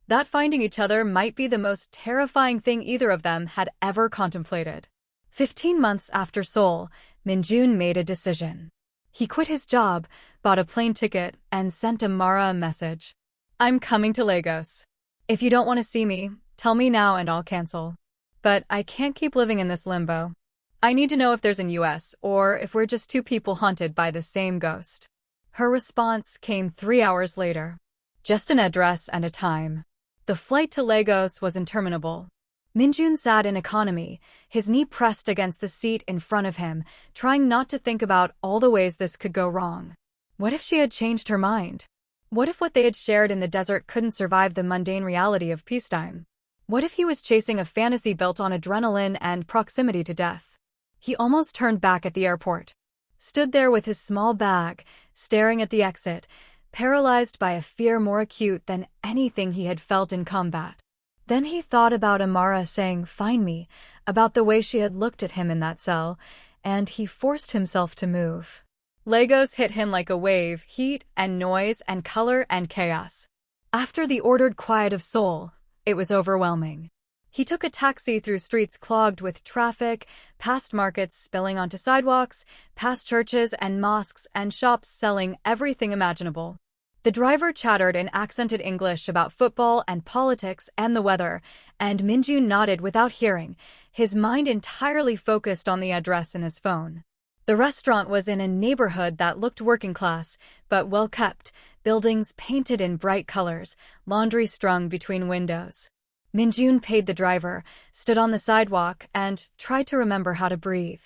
that finding each other might be the most terrifying thing either of them had ever contemplated. 15 months after Seoul, Minjun made a decision. He quit his job, bought a plane ticket, and sent Amara a message. "I'm coming to Lagos. If you don't want to see me, tell me now and I'll cancel. But I can't keep living in this limbo. I need to know if there's an US or if we're just 2 people haunted by the same ghost." Her response came 3 hours later. Just an address and a time. The flight to Lagos was interminable. Minjun sat in economy, his knee pressed against the seat in front of him, trying not to think about all the ways this could go wrong. What if she had changed her mind? What if what they had shared in the desert couldn't survive the mundane reality of peacetime? What if he was chasing a fantasy built on adrenaline and proximity to death? He almost turned back at the airport. Stood there with his small bag, staring at the exit, paralyzed by a fear more acute than anything he had felt in combat. Then he thought about Amara saying, "Find me," about the way she had looked at him in that cell, and he forced himself to move. Legos hit him like a wave, heat and noise and color and chaos. After the ordered quiet of Seoul, it was overwhelming. He took a taxi through streets clogged with traffic, past markets spilling onto sidewalks, past churches and mosques and shops selling everything imaginable. The driver chattered in accented English about football and politics and the weather, and Minjun nodded without hearing, his mind entirely focused on the address in his phone. The restaurant was in a neighborhood that looked working class, but well kept, buildings painted in bright colors, laundry strung between windows. Minjun paid the driver, stood on the sidewalk, and tried to remember how to breathe.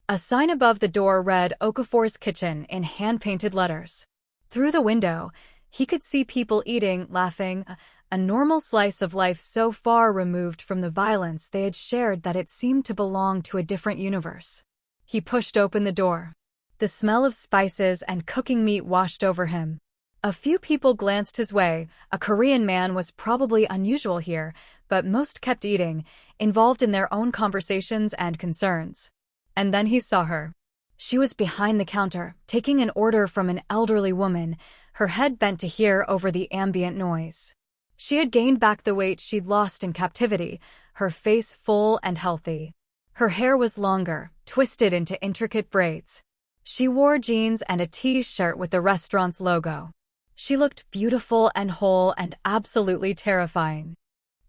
A sign above the door read Okofor's Kitchen in hand-painted letters. Through the window, he could see people eating, laughing, a normal slice of life so far removed from the violence they had shared that it seemed to belong to a different universe. He pushed open the door. The smell of spices and cooking meat washed over him. A few people glanced his way. A Korean man was probably unusual here, but most kept eating, involved in their own conversations and concerns. And then he saw her. She was behind the counter, taking an order from an elderly woman, her head bent to hear over the ambient noise. She had gained back the weight she'd lost in captivity, her face full and healthy. Her hair was longer, twisted into intricate braids. She wore jeans and a t-shirt with the restaurant's logo. She looked beautiful and whole and absolutely terrifying.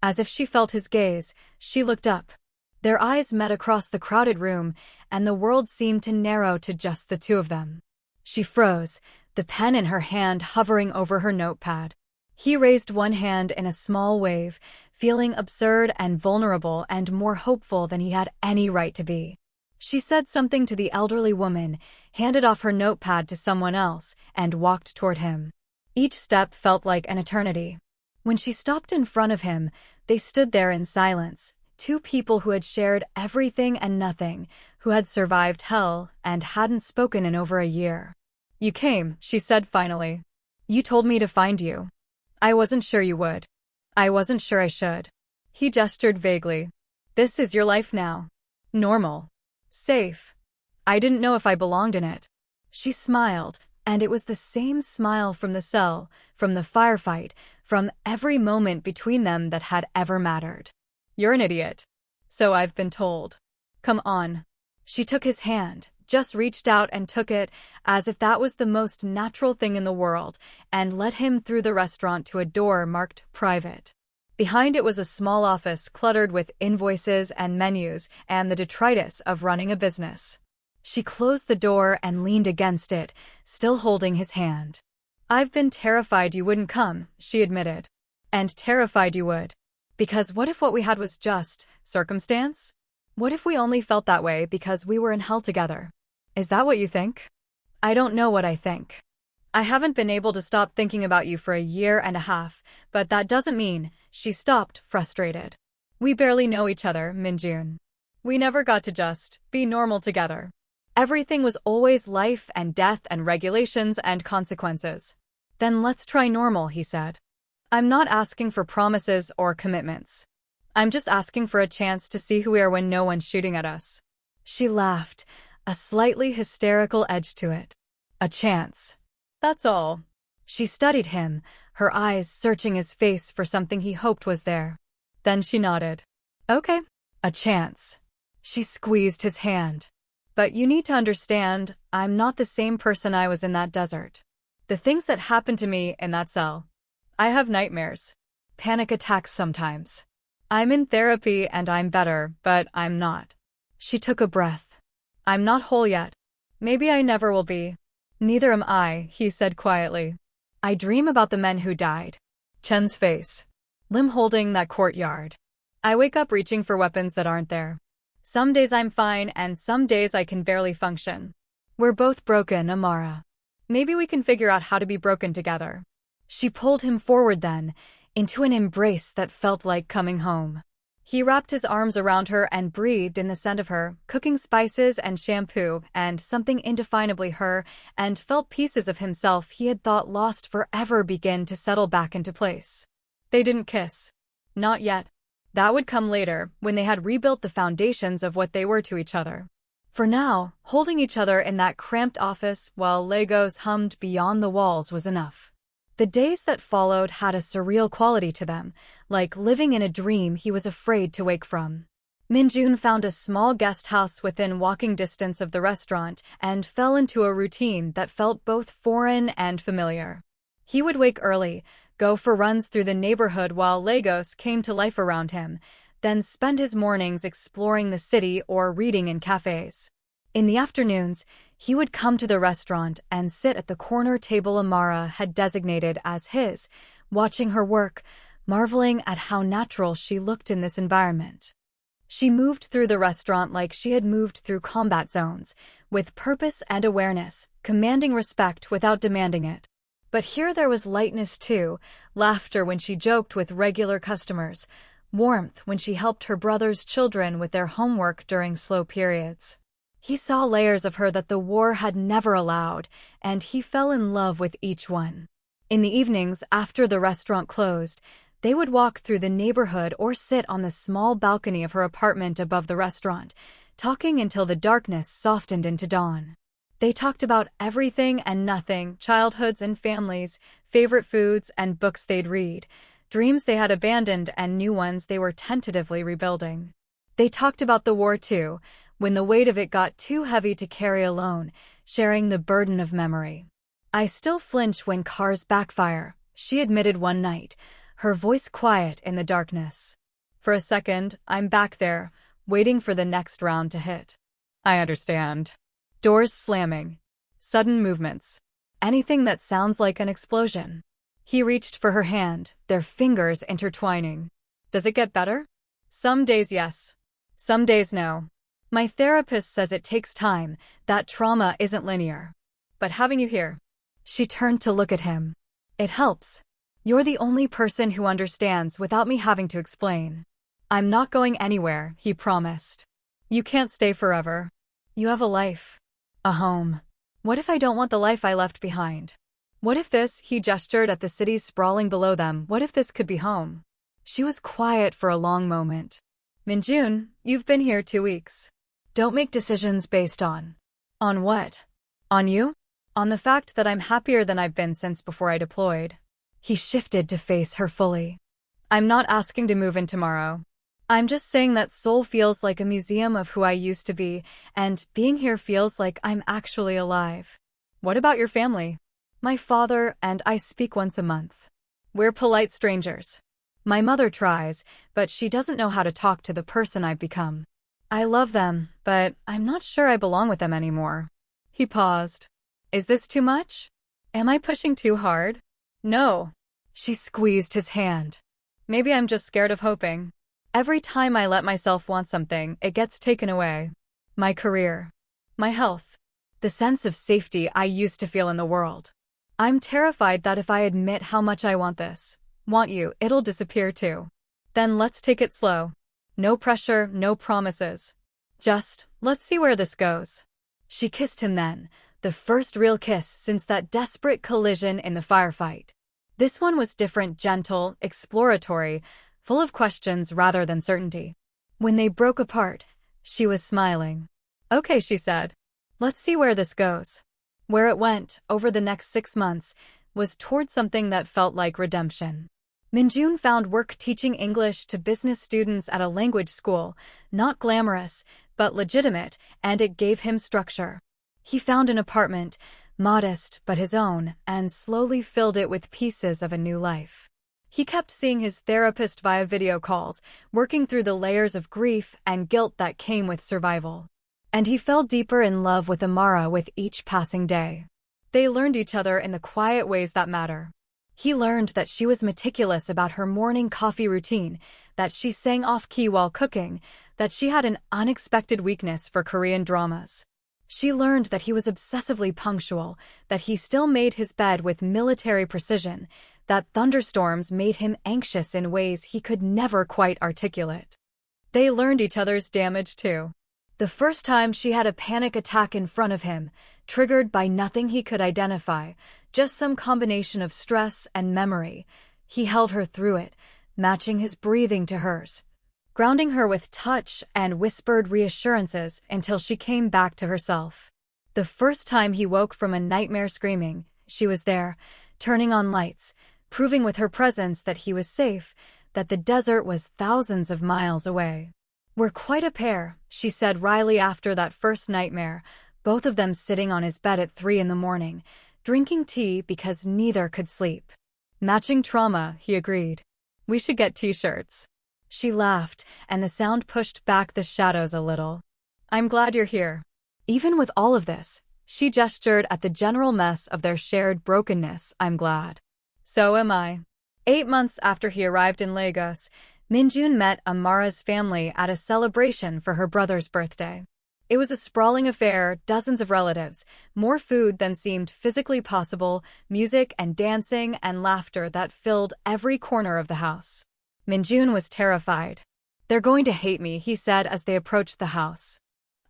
As if she felt his gaze, she looked up. Their eyes met across the crowded room, and the world seemed to narrow to just the two of them. She froze, the pen in her hand hovering over her notepad. He raised one hand in a small wave, feeling absurd and vulnerable and more hopeful than he had any right to be. She said something to the elderly woman, handed off her notepad to someone else, and walked toward him. Each step felt like an eternity. When she stopped in front of him, they stood there in silence, two people who had shared everything and nothing, who had survived hell and hadn't spoken in over a year. "You came," she said finally. "You told me to find you. I wasn't sure you would. I wasn't sure I should." He gestured vaguely. "This is your life now. Normal. Safe. I didn't know if I belonged in it." She smiled, and it was the same smile from the cell, from the firefight, from every moment between them that had ever mattered. "You're an idiot." "So I've been told." "Come on." She took his hand, just reached out and took it, as if that was the most natural thing in the world, and led him through the restaurant to a door marked private. Behind it was a small office cluttered with invoices and menus and the detritus of running a business. She closed the door and leaned against it, still holding his hand. "I've been terrified you wouldn't come," she admitted. "And terrified you would. Because what if what we had was just circumstance? What if we only felt that way because we were in hell together? Is that what you think?" "I don't know what I think. I haven't been able to stop thinking about you for a year and a half, but that doesn't mean—" She stopped, frustrated. "We barely know each other, Minjun. We never got to just be normal together. Everything was always life and death and regulations and consequences." "Then let's try normal," he said. "I'm not asking for promises or commitments. I'm just asking for a chance to see who we are when no one's shooting at us." She laughed, a slightly hysterical edge to it. "A chance. That's all." She studied him, her eyes searching his face for something he hoped was there. Then she nodded. "Okay. A chance." She squeezed his hand. "But you need to understand, I'm not the same person I was in that desert. The things that happened to me in that cell. I have nightmares. Panic attacks sometimes. I'm in therapy and I'm better, but I'm not." She took a breath. "I'm not whole yet. Maybe I never will be." "Neither am I," he said quietly. "I dream about the men who died." Chen's face. "Lim holding that courtyard. I wake up reaching for weapons that aren't there. Some days I'm fine and some days I can barely function. We're both broken, Amara. Maybe we can figure out how to be broken together." She pulled him forward then, into an embrace that felt like coming home. He wrapped his arms around her and breathed in the scent of her, cooking spices and shampoo and something indefinably her, and felt pieces of himself he had thought lost forever begin to settle back into place. They didn't kiss. Not yet. That would come later, when they had rebuilt the foundations of what they were to each other. For now, holding each other in that cramped office while Legos hummed beyond the walls was enough. The days that followed had a surreal quality to them, like living in a dream he was afraid to wake from. Minjun found a small guest house within walking distance of the restaurant and fell into a routine that felt both foreign and familiar. He would wake early, go for runs through the neighborhood while Legos came to life around him, then spend his mornings exploring the city or reading in cafes. In the afternoons, he would come to the restaurant and sit at the corner table Amara had designated as his, watching her work, marveling at how natural she looked in this environment. She moved through the restaurant like she had moved through combat zones, with purpose and awareness, commanding respect without demanding it. But here there was lightness too, laughter when she joked with regular customers, warmth when she helped her brother's children with their homework during slow periods. He saw layers of her that the war had never allowed, and he fell in love with each one. In the evenings, after the restaurant closed, they would walk through the neighborhood or sit on the small balcony of her apartment above the restaurant, talking until the darkness softened into dawn. They talked about everything and nothing, childhoods and families, favorite foods and books they'd read, dreams they had abandoned and new ones they were tentatively rebuilding. They talked about the war too, when the weight of it got too heavy to carry alone, sharing the burden of memory. "I still flinch when cars backfire," she admitted one night, her voice quiet in the darkness. "For a second, I'm back there, waiting for the next round to hit." "I understand." Doors slamming. Sudden movements. Anything that sounds like an explosion. He reached for her hand, their fingers intertwining. "Does it get better?" "Some days yes. Some days no. My therapist says it takes time, that trauma isn't linear. But having you here..." She turned to look at him. "It helps. You're the only person who understands without me having to explain." "I'm not going anywhere," he promised. "You can't stay forever. You have a life. A home. What if I don't want the life I left behind? What if this," he gestured at the cities sprawling below them, "what if this could be home?" She was quiet for a long moment. "Minjun, you've been here 2 weeks. Don't make decisions based on..." "On what?" "On you? On the fact that I'm happier than I've been since before I deployed." He shifted to face her fully. "I'm not asking to move in tomorrow. I'm just saying that Seoul feels like a museum of who I used to be, and being here feels like I'm actually alive." "What about your family?" "My father and I speak once a month. We're polite strangers. My mother tries, but she doesn't know how to talk to the person I've become. I love them, but I'm not sure I belong with them anymore." He paused. "Is this too much? Am I pushing too hard?" "No." She squeezed his hand. "Maybe I'm just scared of hoping. Every time I let myself want something, it gets taken away. My career. My health. The sense of safety I used to feel in the world. I'm terrified that if I admit how much I want this, want you, it'll disappear too. Then let's take it slow. No pressure, no promises. Just, let's see where this goes." She kissed him then, the first real kiss since that desperate collision in the firefight. This one was different, gentle, exploratory, full of questions rather than certainty. When they broke apart, she was smiling. "Okay," she said. "Let's see where this goes." Where it went, over the next 6 months, was toward something that felt like redemption. Minjun found work teaching English to business students at a language school, not glamorous, but legitimate, and it gave him structure. He found an apartment, modest but his own, and slowly filled it with pieces of a new life. He kept seeing his therapist via video calls, working through the layers of grief and guilt that came with survival. And he fell deeper in love with Amara with each passing day. They learned each other in the quiet ways that matter. He learned that she was meticulous about her morning coffee routine, that she sang off-key while cooking, that she had an unexpected weakness for Korean dramas. She learned that he was obsessively punctual, that he still made his bed with military precision, that thunderstorms made him anxious in ways he could never quite articulate. They learned each other's damage too. The first time she had a panic attack in front of him, triggered by nothing he could identify, just some combination of stress and memory. He held her through it, matching his breathing to hers, grounding her with touch and whispered reassurances until she came back to herself. The first time he woke from a nightmare screaming, she was there, turning on lights, proving with her presence that he was safe, that the desert was thousands of miles away. "We're quite a pair," she said wryly after that first nightmare, both of them sitting on his bed at 3 in the morning, drinking tea because neither could sleep. "Matching trauma," he agreed. "We should get t-shirts." She laughed, and the sound pushed back the shadows a little. "I'm glad you're here." Even with all of this, she gestured at the general mess of their shared brokenness. "I'm glad." "So am I." 8 months after he arrived in Lagos, Minjun met Amara's family at a celebration for her brother's birthday. It was a sprawling affair, dozens of relatives, more food than seemed physically possible, music and dancing and laughter that filled every corner of the house. Minjun was terrified. "They're going to hate me," he said as they approached the house.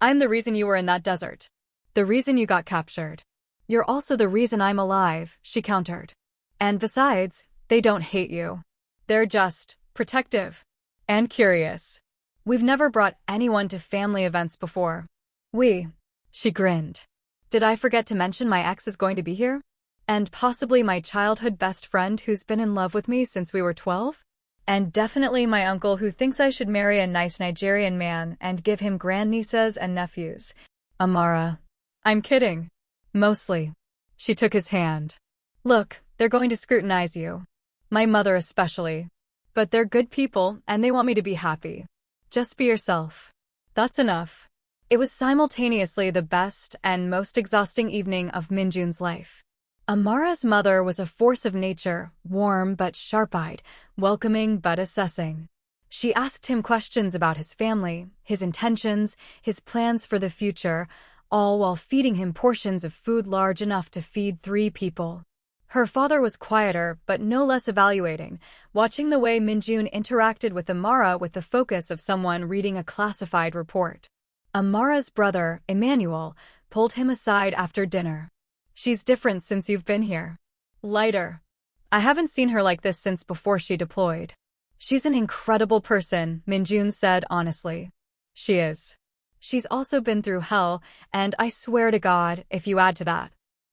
"I'm the reason you were in that desert. The reason you got captured. You're also the reason I'm alive," she countered. "And besides, they don't hate you. They're just protective and curious. We've never brought anyone to family events before." She grinned. "Did I forget to mention my ex is going to be here? And possibly my childhood best friend who's been in love with me since we were 12? And definitely my uncle who thinks I should marry a nice Nigerian man and give him grandnieces and nephews. Amara." "I'm kidding. Mostly." She took his hand. "Look, they're going to scrutinize you. My mother especially. But they're good people and they want me to be happy. Just be yourself. That's enough." It was simultaneously the best and most exhausting evening of Minjun's life. Amara's mother was a force of nature, warm but sharp-eyed, welcoming but assessing. She asked him questions about his family, his intentions, his plans for the future, all while feeding him portions of food large enough to feed 3 people. Her father was quieter but no less evaluating, watching the way Minjun interacted with Amara with the focus of someone reading a classified report. Amara's brother, Emmanuel, pulled him aside after dinner. "She's different since you've been here. Lighter. I haven't seen her like this since before she deployed." "She's an incredible person," Minjun said honestly. "She is. She's also been through hell, and I swear to God, if you add to that,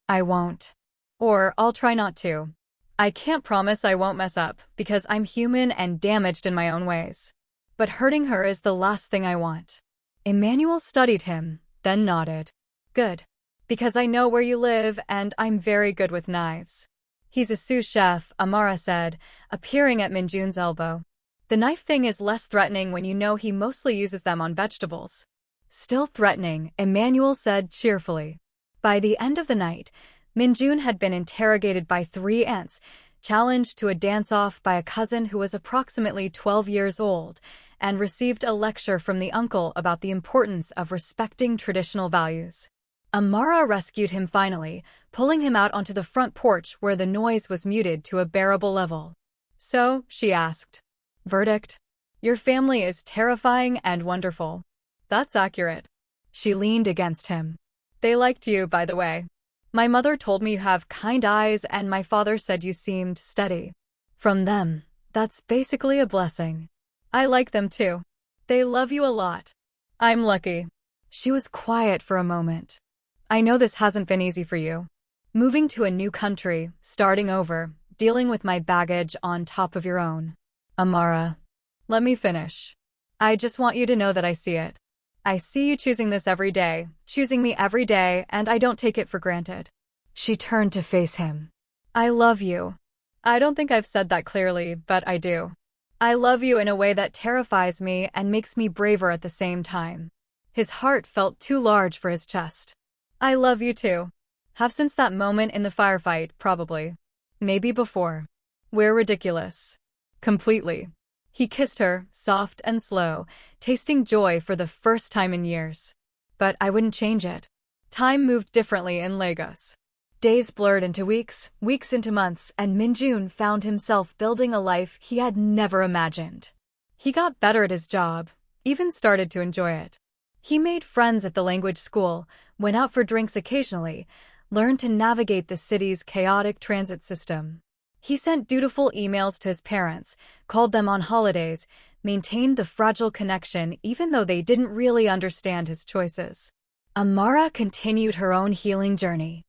I won't. Or I'll try not to. I can't promise I won't mess up, because I'm human and damaged in my own ways. But hurting her is the last thing I want." Emmanuel studied him, then nodded. "Good. Because I know where you live and I'm very good with knives." "He's a sous chef," Amara said, appearing at Minjun's elbow. "The knife thing is less threatening when you know he mostly uses them on vegetables." "Still threatening," Emmanuel said cheerfully. By the end of the night, Minjun had been interrogated by 3 aunts, challenged to a dance-off by a cousin who was approximately 12 years old, and received a lecture from the uncle about the importance of respecting traditional values. Amara rescued him finally, pulling him out onto the front porch where the noise was muted to a bearable level. "So," she asked. "Verdict? Your family is terrifying and wonderful." "That's accurate." She leaned against him. "They liked you, by the way. My mother told me you have kind eyes and my father said you seemed steady." "From them, that's basically a blessing." "I like them too. They love you a lot." "I'm lucky." She was quiet for a moment. "I know this hasn't been easy for you. Moving to a new country, starting over, dealing with my baggage on top of your own." "Amara, let me finish. I just want you to know that I see it. I see you choosing this every day, choosing me every day, and I don't take it for granted." She turned to face him. "I love you. I don't think I've said that clearly, but I do. I love you in a way that terrifies me and makes me braver at the same time." His heart felt too large for his chest. "I love you too. Have since that moment in the firefight, probably. Maybe before. We're ridiculous. Completely." He kissed her, soft and slow, tasting joy for the first time in years. "But I wouldn't change it." Time moved differently in Lagos. Days blurred into weeks, weeks into months, and Minjun found himself building a life he had never imagined. He got better at his job, even started to enjoy it. He made friends at the language school, went out for drinks occasionally, learned to navigate the city's chaotic transit system. He sent dutiful emails to his parents, called them on holidays, maintained the fragile connection even though they didn't really understand his choices. Amara continued her own healing journey.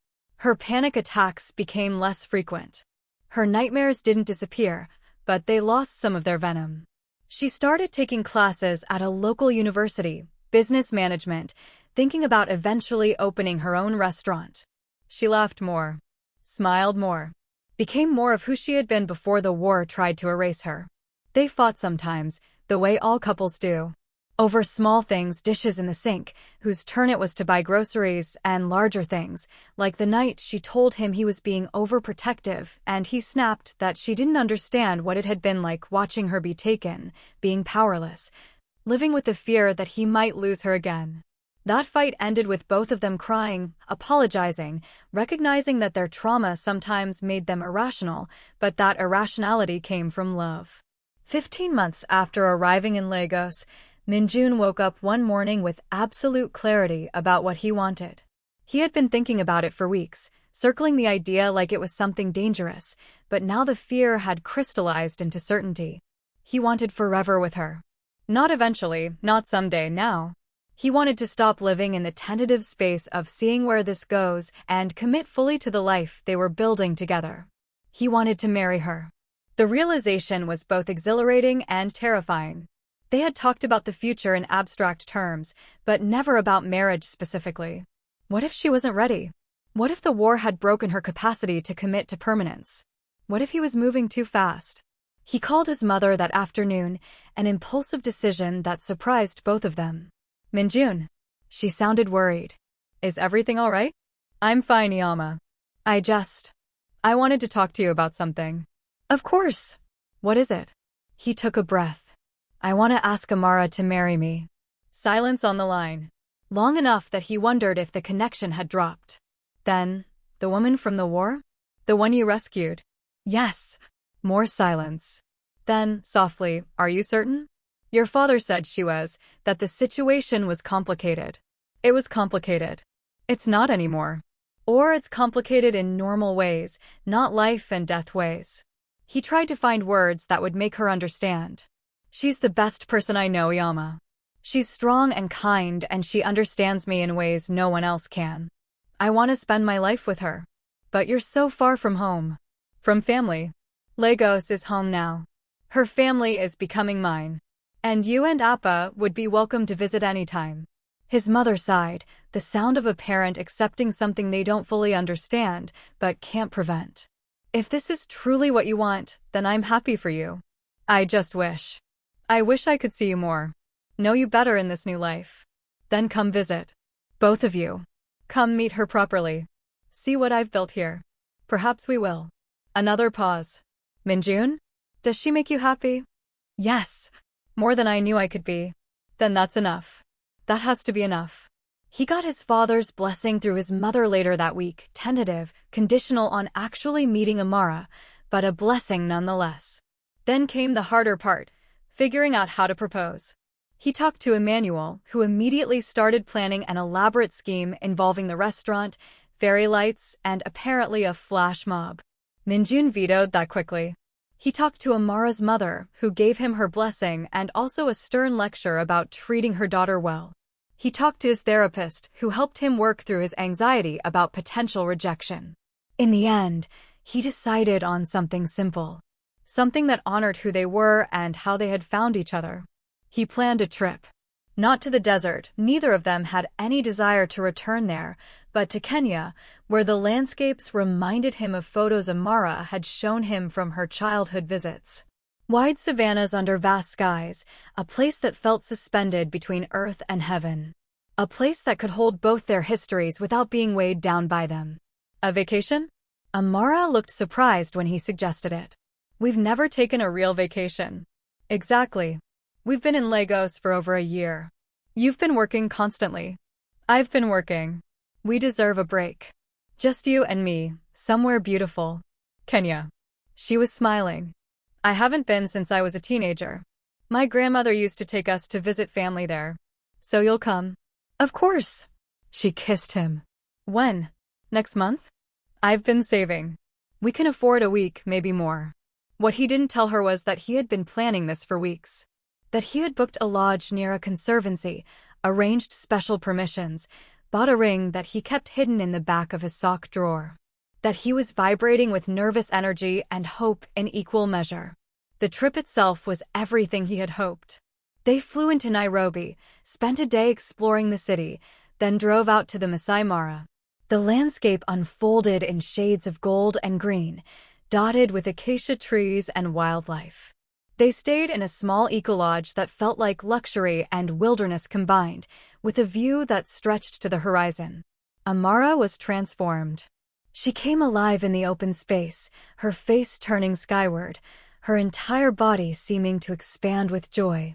Her panic attacks became less frequent. Her nightmares didn't disappear, but they lost some of their venom. She started taking classes at a local university, business management, thinking about eventually opening her own restaurant. She laughed more, smiled more, became more of who she had been before the war tried to erase her. They fought sometimes, the way all couples do. Over small things, dishes in the sink, whose turn it was to buy groceries, and larger things, like the night she told him he was being overprotective, and he snapped that she didn't understand what it had been like watching her be taken, being powerless, living with the fear that he might lose her again. That fight ended with both of them crying, apologizing, recognizing that their trauma sometimes made them irrational, but that irrationality came from love. 15 months after arriving in Lagos, Minjun woke up one morning with absolute clarity about what he wanted. He had been thinking about it for weeks, circling the idea like it was something dangerous, but now the fear had crystallized into certainty. He wanted forever with her. Not eventually, not someday, now. He wanted to stop living in the tentative space of seeing where this goes and commit fully to the life they were building together. He wanted to marry her. The realization was both exhilarating and terrifying. They had talked about the future in abstract terms, but never about marriage specifically. What if she wasn't ready? What if the war had broken her capacity to commit to permanence? What if he was moving too fast? He called his mother that afternoon, an impulsive decision that surprised both of them. Minjun. She sounded worried. Is everything all right? I'm fine, Yama. I wanted to talk to you about something. Of course. What is it? He took a breath. I want to ask Amara to marry me. Silence on the line. Long enough that he wondered if the connection had dropped. Then, the woman from the war? The one you rescued? Yes. More silence. Then, softly, are you certain? Your father said she was, that the situation was complicated. It was complicated. It's not anymore. Or it's complicated in normal ways, not life and death ways. He tried to find words that would make her understand. She's the best person I know, Yama. She's strong and kind, and she understands me in ways no one else can. I want to spend my life with her. But you're so far from home. From family. Lagos is home now. Her family is becoming mine. And you and Appa would be welcome to visit anytime. His mother sighed, the sound of a parent accepting something they don't fully understand, but can't prevent. If this is truly what you want, then I'm happy for you. I wish I could see you more. Know you better in this new life. Then come visit. Both of you. Come meet her properly. See what I've built here. Perhaps we will. Another pause. Minjun? Does she make you happy? Yes. More than I knew I could be. Then that's enough. That has to be enough. He got his father's blessing through his mother later that week, tentative, conditional on actually meeting Amara, but a blessing nonetheless. Then came the harder part, figuring out how to propose. He talked to Emmanuel, who immediately started planning an elaborate scheme involving the restaurant, fairy lights, and apparently a flash mob. Minjun vetoed that quickly. He talked to Amara's mother, who gave him her blessing and also a stern lecture about treating her daughter well. He talked to his therapist, who helped him work through his anxiety about potential rejection. In the end, he decided on something simple. Something that honored who they were and how they had found each other. He planned a trip. Not to the desert, neither of them had any desire to return there, but to Kenya, where the landscapes reminded him of photos Amara had shown him from her childhood visits. Wide savannas under vast skies, a place that felt suspended between earth and heaven. A place that could hold both their histories without being weighed down by them. A vacation? Amara looked surprised when he suggested it. We've never taken a real vacation. Exactly. We've been in Lagos for over a year. You've been working constantly. I've been working. We deserve a break. Just you and me, somewhere beautiful. Kenya. She was smiling. I haven't been since I was a teenager. My grandmother used to take us to visit family there. So you'll come? Of course. She kissed him. When? Next month? I've been saving. We can afford a week, maybe more. What he didn't tell her was that he had been planning this for weeks. That he had booked a lodge near a conservancy, arranged special permissions, bought a ring that he kept hidden in the back of his sock drawer. That he was vibrating with nervous energy and hope in equal measure. The trip itself was everything he had hoped. They flew into Nairobi, spent a day exploring the city, then drove out to the Masai Mara. The landscape unfolded in shades of gold and green, dotted with acacia trees and wildlife. They stayed in a small eco-lodge that felt like luxury and wilderness combined, with a view that stretched to the horizon. Amara was transformed. She came alive in the open space, her face turning skyward, her entire body seeming to expand with joy.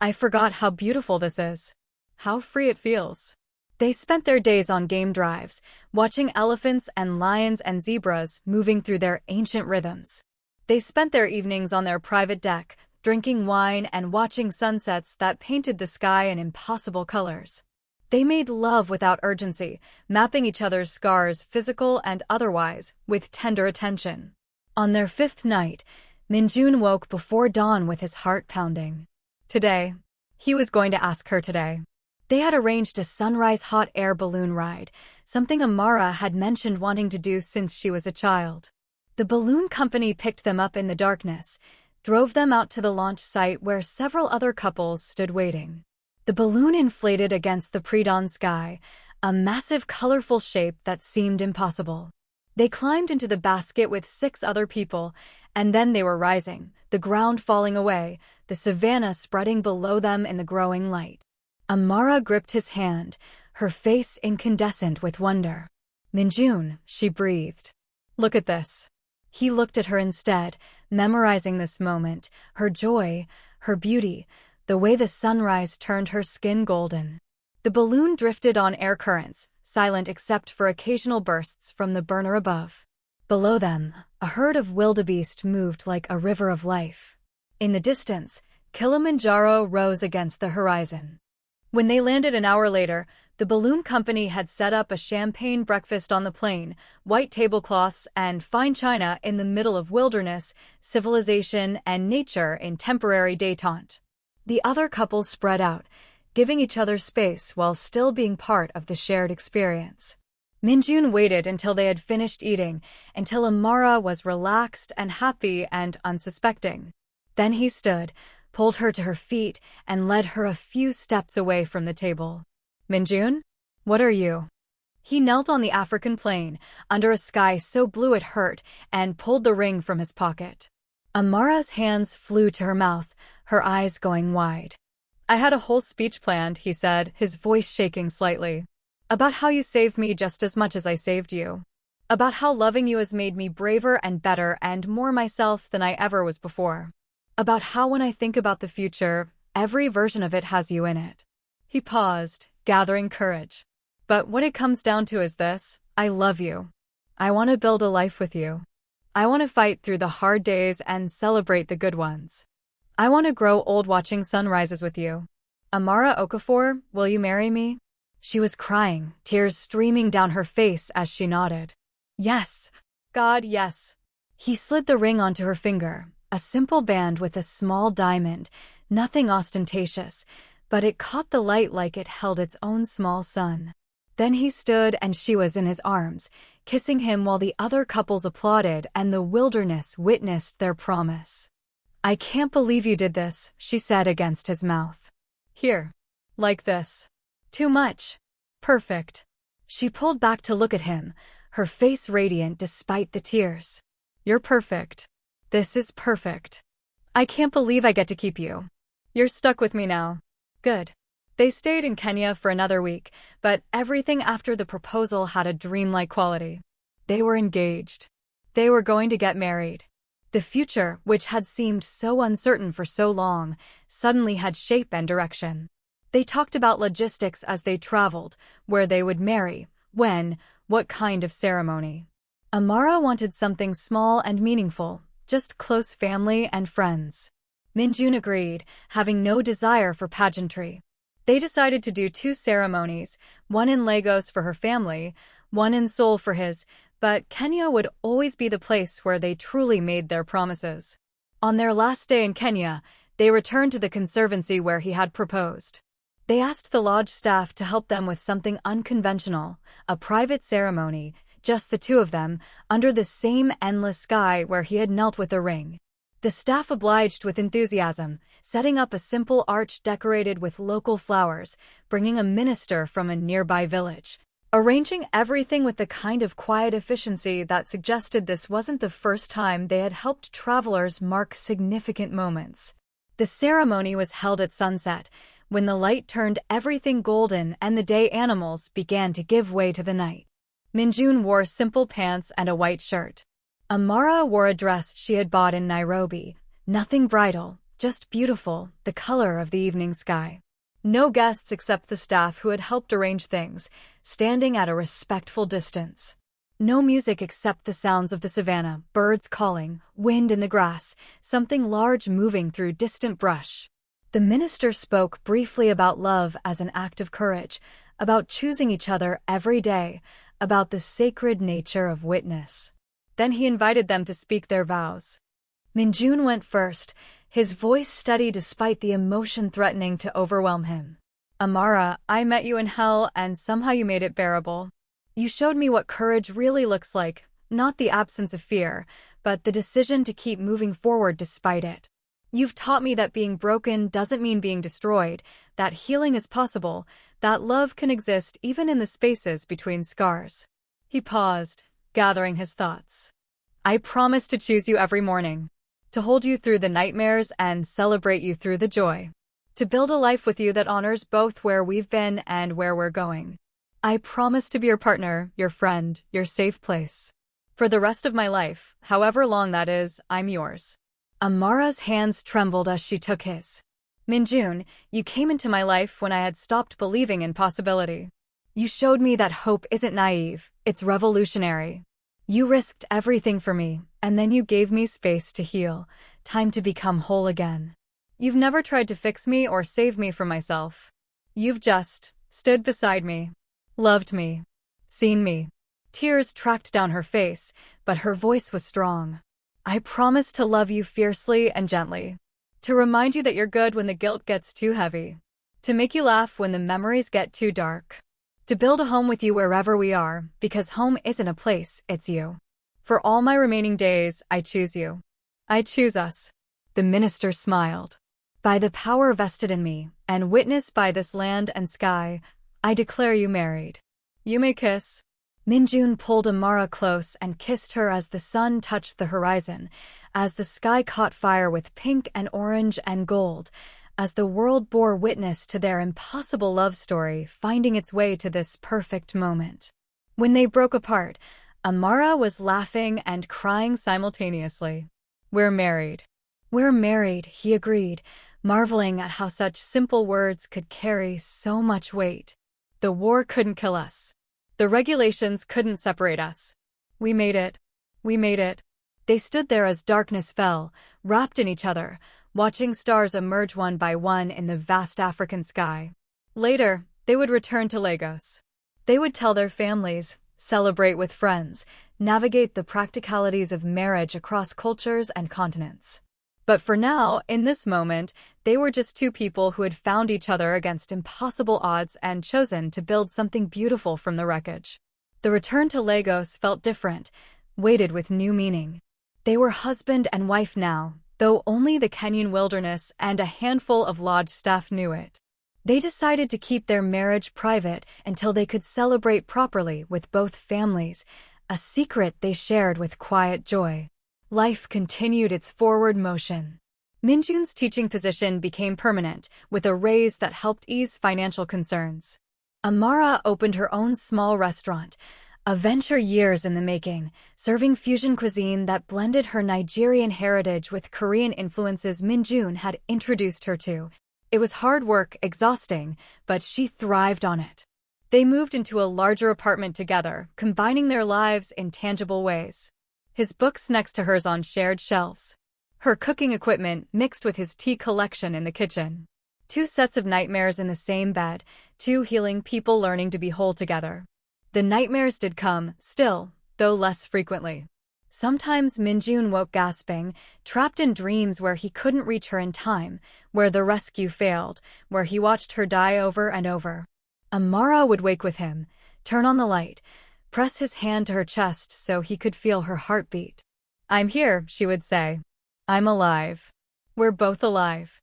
I forgot how beautiful this is. How free it feels. They spent their days on game drives, watching elephants and lions and zebras moving through their ancient rhythms. They spent their evenings on their private deck, drinking wine and watching sunsets that painted the sky in impossible colors. They made love without urgency, mapping each other's scars, physical and otherwise, with tender attention. On their fifth night, Minjun woke before dawn with his heart pounding. Today. He was going to ask her today. They had arranged a sunrise hot air balloon ride, something Amara had mentioned wanting to do since she was a child. The balloon company picked them up in the darkness, drove them out to the launch site where several other couples stood waiting. The balloon inflated against the pre-dawn sky, a massive colorful shape that seemed impossible. They climbed into the basket with 6 other people, and then they were rising, the ground falling away, the savannah spreading below them in the growing light. Amara gripped his hand, her face incandescent with wonder. Minjun, she breathed. Look at this. He looked at her instead, memorizing this moment, her joy, her beauty, the way the sunrise turned her skin golden. The balloon drifted on air currents, silent except for occasional bursts from the burner above. Below them, a herd of wildebeest moved like a river of life. In the distance, Kilimanjaro rose against the horizon. When they landed an hour later, the balloon company had set up a champagne breakfast on the plane, white tablecloths and fine china in the middle of wilderness, civilization, and nature in temporary détente. The other couples spread out, giving each other space while still being part of the shared experience. Minjun waited until they had finished eating, until Amara was relaxed and happy and unsuspecting. Then he stood, pulled her to her feet, and led her a few steps away from the table. Minjun? What are you? He knelt on the African plain, under a sky so blue it hurt, and pulled the ring from his pocket. Amara's hands flew to her mouth, her eyes going wide. I had a whole speech planned, he said, his voice shaking slightly. About how you saved me just as much as I saved you. About how loving you has made me braver and better and more myself than I ever was before. About how when I think about the future, every version of it has you in it. He paused, gathering courage. But what it comes down to is this: I love you. I want to build a life with you. I want to fight through the hard days and celebrate the good ones. I want to grow old watching sunrises with you. Amara Okofor, will you marry me? She was crying, tears streaming down her face as she nodded. Yes. God, yes. He slid the ring onto her finger, a simple band with a small diamond, nothing ostentatious, but it caught the light like it held its own small sun. Then he stood and she was in his arms, kissing him while the other couples applauded and the wilderness witnessed their promise. I can't believe you did this, she said against his mouth. Here. Like this. Too much. Perfect. She pulled back to look at him, her face radiant despite the tears. You're perfect. This is perfect. I can't believe I get to keep you. You're stuck with me now. Good. They stayed in Kenya for another week, but everything after the proposal had a dreamlike quality. They were engaged. They were going to get married. The future, which had seemed so uncertain for so long, suddenly had shape and direction. They talked about logistics as they traveled, where they would marry, when, What kind of ceremony? Amara wanted something small and meaningful, just close family and friends. Minjun agreed, having no desire for pageantry. They decided to do 2 ceremonies, one in Lagos for her family, one in Seoul for his, but Kenya would always be the place where they truly made their promises. On their last day in Kenya, they returned to the conservancy where he had proposed. They asked the lodge staff to help them with something unconventional, a private ceremony, just the 2 of them, under the same endless sky where he had knelt with a ring. The staff obliged with enthusiasm, setting up a simple arch decorated with local flowers, bringing a minister from a nearby village, arranging everything with the kind of quiet efficiency that suggested this wasn't the first time they had helped travelers mark significant moments. The ceremony was held at sunset, when the light turned everything golden and the day animals began to give way to the night. Minjun wore simple pants and a white shirt. Amara wore a dress she had bought in Nairobi, nothing bridal, just beautiful, the color of the evening sky. No guests except the staff who had helped arrange things, standing at a respectful distance. No music except the sounds of the savannah, birds calling, wind in the grass, something large moving through distant brush. The minister spoke briefly about love as an act of courage, about choosing each other every day, about the sacred nature of witness. Then he invited them to speak their vows. Minjun went first, his voice steady despite the emotion threatening to overwhelm him. Amara, I met you in hell and somehow you made it bearable. You showed me what courage really looks like, not the absence of fear, but the decision to keep moving forward despite it. You've taught me that being broken doesn't mean being destroyed, that healing is possible, that love can exist even in the spaces between scars. He paused, gathering his thoughts. I promise to choose you every morning, to hold you through the nightmares and celebrate you through the joy, to build a life with you that honors both where we've been and where we're going. I promise to be your partner, your friend, your safe place. For the rest of my life, however long that is, I'm yours. Amara's hands trembled as she took his. Minjun, you came into my life when I had stopped believing in possibility. You showed me that hope isn't naive, it's revolutionary. You risked everything for me, and then you gave me space to heal, time to become whole again. You've never tried to fix me or save me from myself. You've just stood beside me, loved me, seen me. Tears tracked down her face, but her voice was strong. I promise to love you fiercely and gently, to remind you that you're good when the guilt gets too heavy, to make you laugh when the memories get too dark, to build a home with you wherever we are, because home isn't a place, it's you. For all my remaining days, I choose you. I choose us. The minister smiled. By the power vested in me, and witnessed by this land and sky, I declare you married. You may kiss. Minjun pulled Amara close and kissed her as the sun touched the horizon, as the sky caught fire with pink and orange and gold, as the world bore witness to their impossible love story finding its way to this perfect moment. When they broke apart, Amara was laughing and crying simultaneously. We're married. We're married, he agreed, marveling at how such simple words could carry so much weight. The war couldn't kill us. The regulations couldn't separate us. We made it. We made it. They stood there as darkness fell, wrapped in each other, watching stars emerge one by one in the vast African sky. Later, they would return to Lagos. They would tell their families, celebrate with friends, navigate the practicalities of marriage across cultures and continents. But for now, in this moment, they were just 2 people who had found each other against impossible odds and chosen to build something beautiful from the wreckage. The return to Lagos felt different, weighted with new meaning. They were husband and wife now, though only the Kenyan wilderness and a handful of lodge staff knew it. They decided to keep their marriage private until they could celebrate properly with both families, a secret they shared with quiet joy. Life continued its forward motion. Minjun's teaching position became permanent, with a raise that helped ease financial concerns. Amara opened her own small restaurant, a venture years in the making, serving fusion cuisine that blended her Nigerian heritage with Korean influences Minjun had introduced her to. It was hard work, exhausting, but she thrived on it. They moved into a larger apartment together, combining their lives in tangible ways. His books next to hers on shared shelves. Her cooking equipment mixed with his tea collection in the kitchen. Two sets of nightmares in the same bed, two healing people learning to be whole together. The nightmares did come, still, though less frequently. Sometimes Minjun woke gasping, trapped in dreams where he couldn't reach her in time, where the rescue failed, where he watched her die over and over. Amara would wake with him, turn on the light, press his hand to her chest so he could feel her heartbeat. "I'm here," she would say. "I'm alive. We're both alive."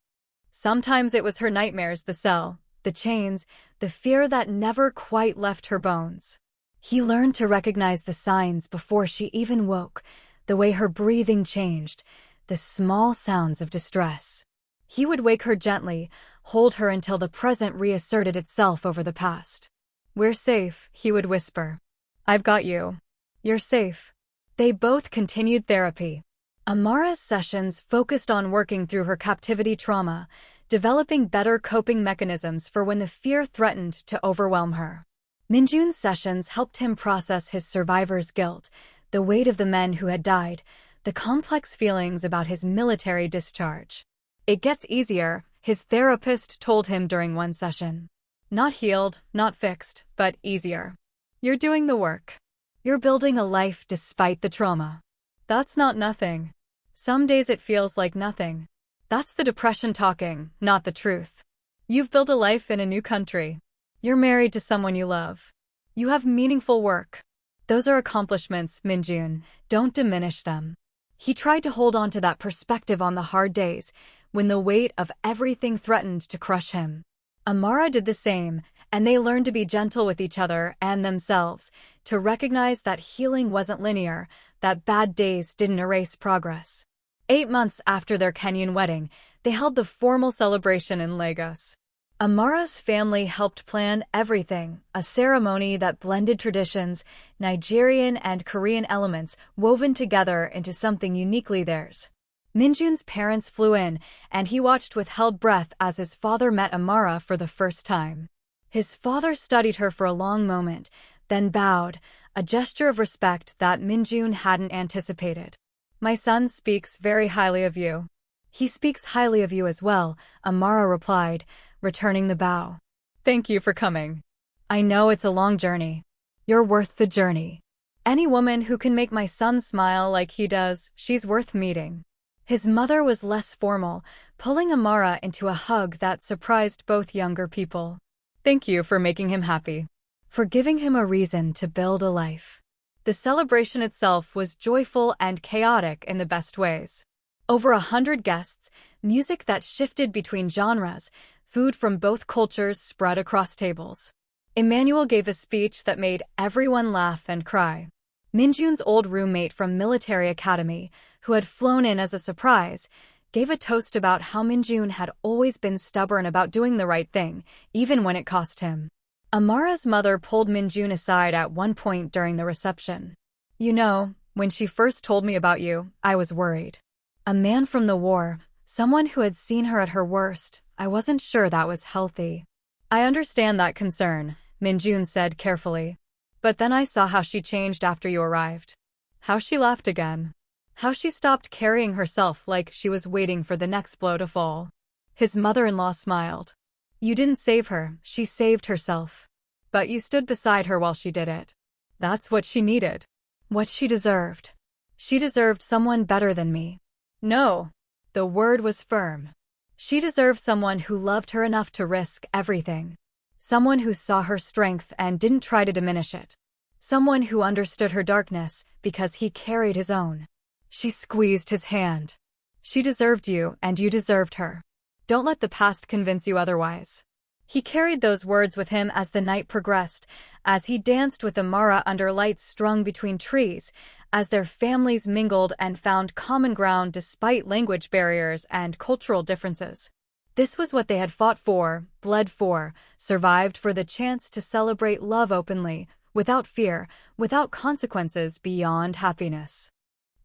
Sometimes it was her nightmares, the cell, the chains, the fear that never quite left her bones. He learned to recognize the signs before she even woke, the way her breathing changed, the small sounds of distress. He would wake her gently, hold her until the present reasserted itself over the past. "We're safe," he would whisper. "I've got you. You're safe." They both continued therapy. Amara's sessions focused on working through her captivity trauma, developing better coping mechanisms for when the fear threatened to overwhelm her. Minjun's sessions helped him process his survivor's guilt, the weight of the men who had died, the complex feelings about his military discharge. "It gets easier," his therapist told him during one session. "Not healed, not fixed, but easier. You're doing the work. You're building a life despite the trauma. That's not nothing. Some days it feels like nothing. That's the depression talking, not the truth. You've built a life in a new country. You're married to someone you love. You have meaningful work. Those are accomplishments, Minjun. Don't diminish them." He tried to hold on to that perspective on the hard days, when the weight of everything threatened to crush him. Amara did the same, and they learned to be gentle with each other and themselves, to recognize that healing wasn't linear, that bad days didn't erase progress. 8 months after their Kenyan wedding, they held the formal celebration in Lagos. Amara's family helped plan everything, a ceremony that blended traditions, Nigerian and Korean elements woven together into something uniquely theirs. Minjun's parents flew in, and he watched with held breath as his father met Amara for the first time. His father studied her for a long moment, then bowed, a gesture of respect that Minjun hadn't anticipated. "My son speaks very highly of you." "He speaks highly of you as well," Amara replied, returning the bow. "Thank you for coming. I know it's a long journey. You're worth the journey. Any woman who can make my son smile like he does, she's worth meeting." His mother was less formal, pulling Amara into a hug that surprised both younger people. "Thank you for making him happy. For giving him a reason to build a life." The celebration itself was joyful and chaotic in the best ways. Over 100 guests, music that shifted between genres, food from both cultures spread across tables. Emmanuel gave a speech that made everyone laugh and cry. Minjun's old roommate from military academy, who had flown in as a surprise, gave a toast about how Minjun had always been stubborn about doing the right thing, even when it cost him. Amara's mother pulled Minjun aside at one point during the reception. "You know, when she first told me about you, I was worried. A man from the war, someone who had seen her at her worst, I wasn't sure that was healthy." "I understand that concern," Minjun said carefully. "But then I saw how she changed after you arrived. How she laughed again. How she stopped carrying herself like she was waiting for the next blow to fall." His mother-in-law smiled. "You didn't save her, she saved herself. But you stood beside her while she did it. That's what she needed. What she deserved. She deserved someone better than me." No. The word was firm. She deserved someone who loved her enough to risk everything. Someone who saw her strength and didn't try to diminish it. Someone who understood her darkness because he carried his own. She squeezed his hand. "She deserved you, and you deserved her. Don't let the past convince you otherwise." He carried those words with him as the night progressed, as he danced with Amara under lights strung between trees, as their families mingled and found common ground despite language barriers and cultural differences. This was what they had fought for, bled for, survived for, the chance to celebrate love openly, without fear, without consequences beyond happiness.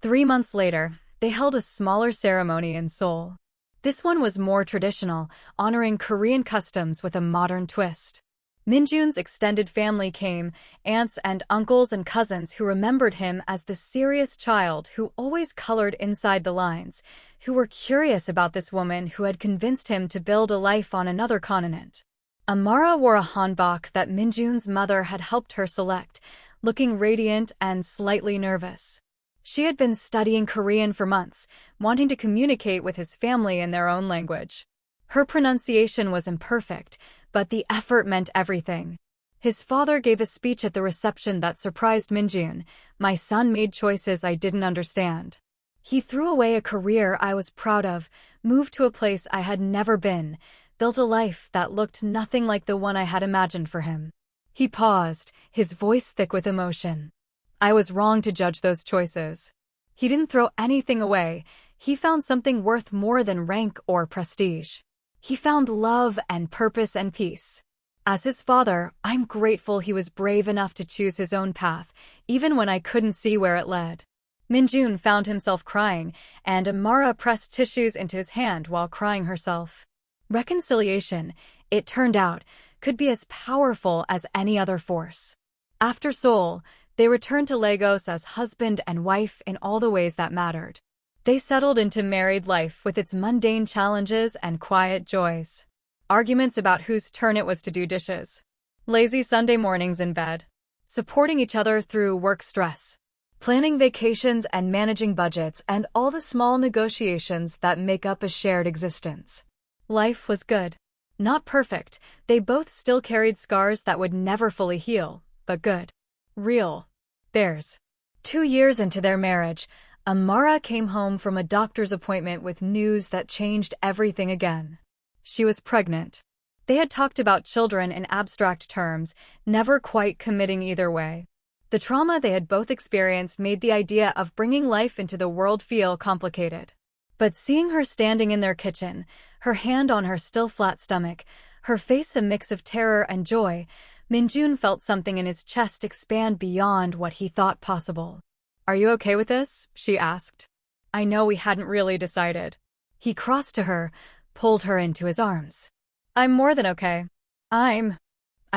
3 months later, they held a smaller ceremony in Seoul. This one was more traditional, honoring Korean customs with a modern twist. Minjun's extended family came, aunts and uncles and cousins who remembered him as the serious child who always colored inside the lines, who were curious about this woman who had convinced him to build a life on another continent. Amara wore a hanbok that Minjun's mother had helped her select, looking radiant and slightly nervous. She had been studying Korean for months, wanting to communicate with his family in their own language. Her pronunciation was imperfect, but the effort meant everything. His father gave a speech at the reception that surprised Minjun. "My son made choices I didn't understand. He threw away a career I was proud of, moved to a place I had never been, built a life that looked nothing like the one I had imagined for him." He paused, his voice thick with emotion. "I was wrong to judge those choices." He didn't throw anything away. He found something worth more than rank or prestige. He found love and purpose and peace. As his father, I'm grateful he was brave enough to choose his own path, even when I couldn't see where it led. Minjun found himself crying, and Amara pressed tissues into his hand while crying herself. Reconciliation, it turned out, could be as powerful as any other force. After Seoul, they returned to Lagos as husband and wife in all the ways that mattered. They settled into married life with its mundane challenges and quiet joys. Arguments about whose turn it was to do dishes. Lazy Sunday mornings in bed. Supporting each other through work stress. Planning vacations and managing budgets and all the small negotiations that make up a shared existence. Life was good. Not perfect, they both still carried scars that would never fully heal, but good. Real. Theirs. 2 years into their marriage, Amara came home from a doctor's appointment with news that changed everything again. She was pregnant. They had talked about children in abstract terms, never quite committing either way. The trauma they had both experienced made the idea of bringing life into the world feel complicated. But seeing her standing in their kitchen, her hand on her still flat stomach, her face a mix of terror and joy, Minjun felt something in his chest expand beyond what he thought possible. "Are you okay with this?" she asked. "I know we hadn't really decided." He crossed to her, pulled her into his arms. "I'm more than okay. I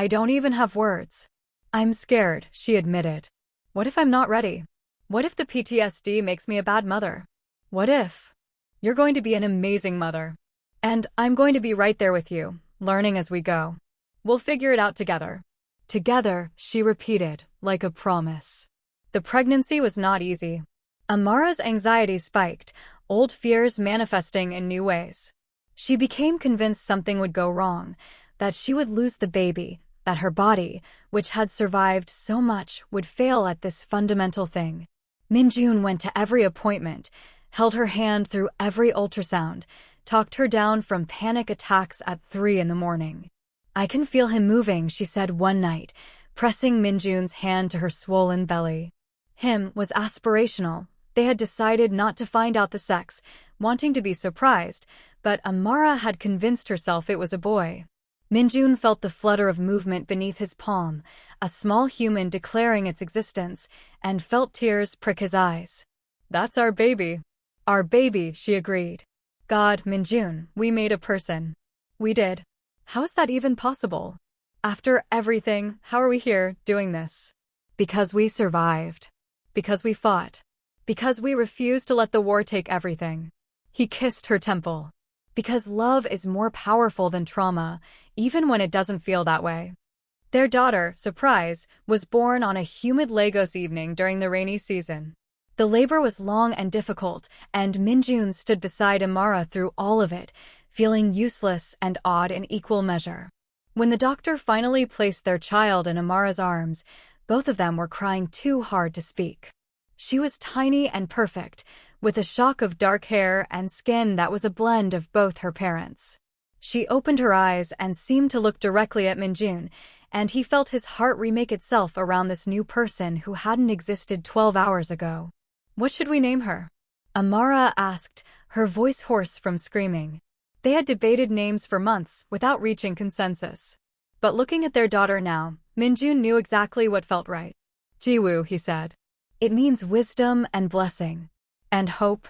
don't even have words. I'm scared," she admitted. "What if I'm not ready? What if the PTSD makes me a bad mother? What if? You're going to be an amazing mother. And I'm going to be right there with you, learning as we go. We'll figure it out together." Together, she repeated, like a promise. The pregnancy was not easy. Amara's anxiety spiked, old fears manifesting in new ways. She became convinced something would go wrong, that she would lose the baby, that her body, which had survived so much, would fail at this fundamental thing. Minjun went to every appointment, held her hand through every ultrasound, talked her down from panic attacks at 3 in the morning. "I can feel him moving," she said one night, pressing Minjun's hand to her swollen belly. Him was aspirational. They had decided not to find out the sex, wanting to be surprised, but Amara had convinced herself it was a boy. Minjun felt the flutter of movement beneath his palm, a small human declaring its existence, and felt tears prick his eyes. "That's our baby." "Our baby," she agreed. "God, Minjun, we made a person." "We did. How is that even possible? After everything, how are we here, doing this?" "Because we survived. Because we fought. Because we refused to let the war take everything." He kissed her temple. "Because love is more powerful than trauma, even when it doesn't feel that way." Their daughter, Surprise, was born on a humid Lagos evening during the rainy season. The labor was long and difficult, and Minjun stood beside Amara through all of it, feeling useless and awed in equal measure. When the doctor finally placed their child in Amara's arms, both of them were crying too hard to speak. She was tiny and perfect, with a shock of dark hair and skin that was a blend of both her parents. She opened her eyes and seemed to look directly at Minjun, and he felt his heart remake itself around this new person who hadn't existed 12 hours ago. "What should we name her?" Amara asked, her voice hoarse from screaming. They had debated names for months without reaching consensus. But looking at their daughter now, Minjun knew exactly what felt right. "Jiwoo," he said. "It means wisdom and blessing. And hope."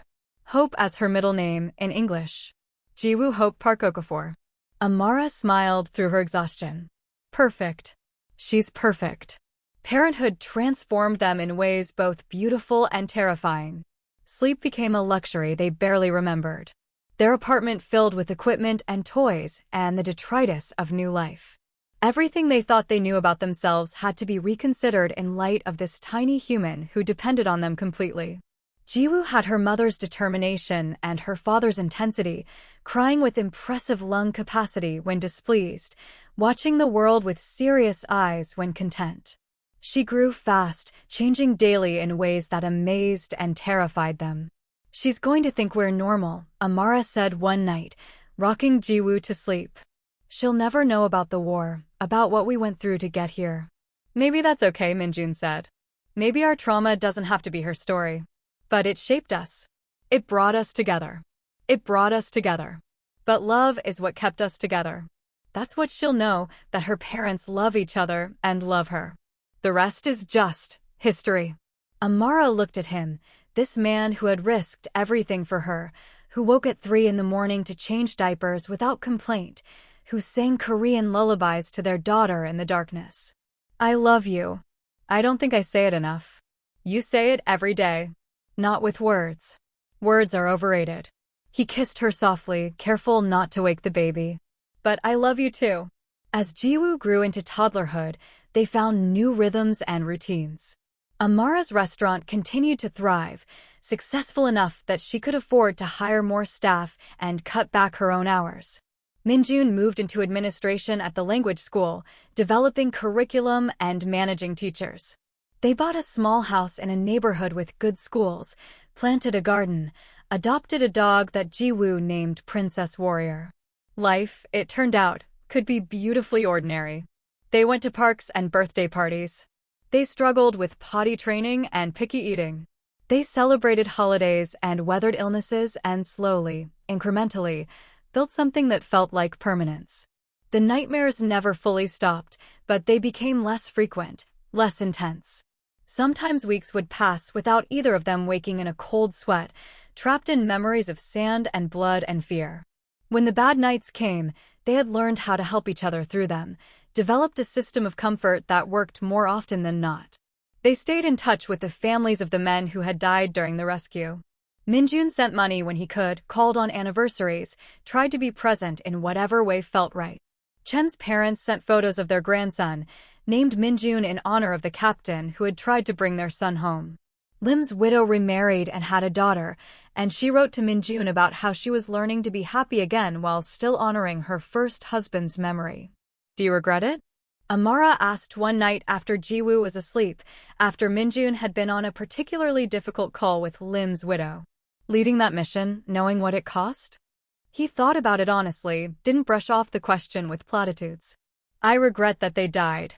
Hope as her middle name in English. Jiwoo Hope Park Okofor. Amara smiled through her exhaustion. perfect. She's perfect. Parenthood transformed them in ways both beautiful and terrifying. Sleep became a luxury they barely remembered. Their apartment filled with equipment and toys and the detritus of new life. Everything they thought they knew about themselves had to be reconsidered in light of this tiny human who depended on them completely. Jiwoo had her mother's determination and her father's intensity, crying with impressive lung capacity when displeased, watching the world with serious eyes when content. She grew fast, changing daily in ways that amazed and terrified them. "She's going to think we're normal," Amara said one night, rocking Jiwoo to sleep. "She'll never know about the war, about what we went through to get here." "Maybe that's okay," Minjun said. "Maybe our trauma doesn't have to be her story. But it shaped us. It brought us together. It brought us together. But love is what kept us together. That's what she'll know, that her parents love each other and love her. The rest is just history." Amara looked at him, this man who had risked everything for her, who woke at 3 in the morning to change diapers without complaint, who sang Korean lullabies to their daughter in the darkness. "I love you. I don't think I say it enough. You say it every day. Not with words. Words are overrated." He kissed her softly, careful not to wake the baby. "But I love you too." As Jiwoo grew into toddlerhood, they found new rhythms and routines. Amara's restaurant continued to thrive, successful enough that she could afford to hire more staff and cut back her own hours. Minjun moved into administration at the language school, developing curriculum and managing teachers. They bought a small house in a neighborhood with good schools, planted a garden, adopted a dog that Jiwoo named Princess Warrior. Life, it turned out, could be beautifully ordinary. They went to parks and birthday parties. They struggled with potty training and picky eating. They celebrated holidays and weathered illnesses and slowly, incrementally, built something that felt like permanence. The nightmares never fully stopped, but they became less frequent, less intense. Sometimes weeks would pass without either of them waking in a cold sweat, trapped in memories of sand and blood and fear. When the bad nights came, they had learned how to help each other through them, developed a system of comfort that worked more often than not. They stayed in touch with the families of the men who had died during the rescue. Minjun sent money when he could, called on anniversaries, tried to be present in whatever way felt right. Chen's parents sent photos of their grandson, named Minjun in honor of the captain who had tried to bring their son home. Lim's widow remarried and had a daughter, and she wrote to Minjun about how she was learning to be happy again while still honoring her first husband's memory. "Do you regret it?" Amara asked one night after Jiwoo was asleep, after Minjun had been on a particularly difficult call with Lim's widow. "Leading that mission, knowing what it cost?" He thought about it honestly, didn't brush off the question with platitudes. "I regret that they died.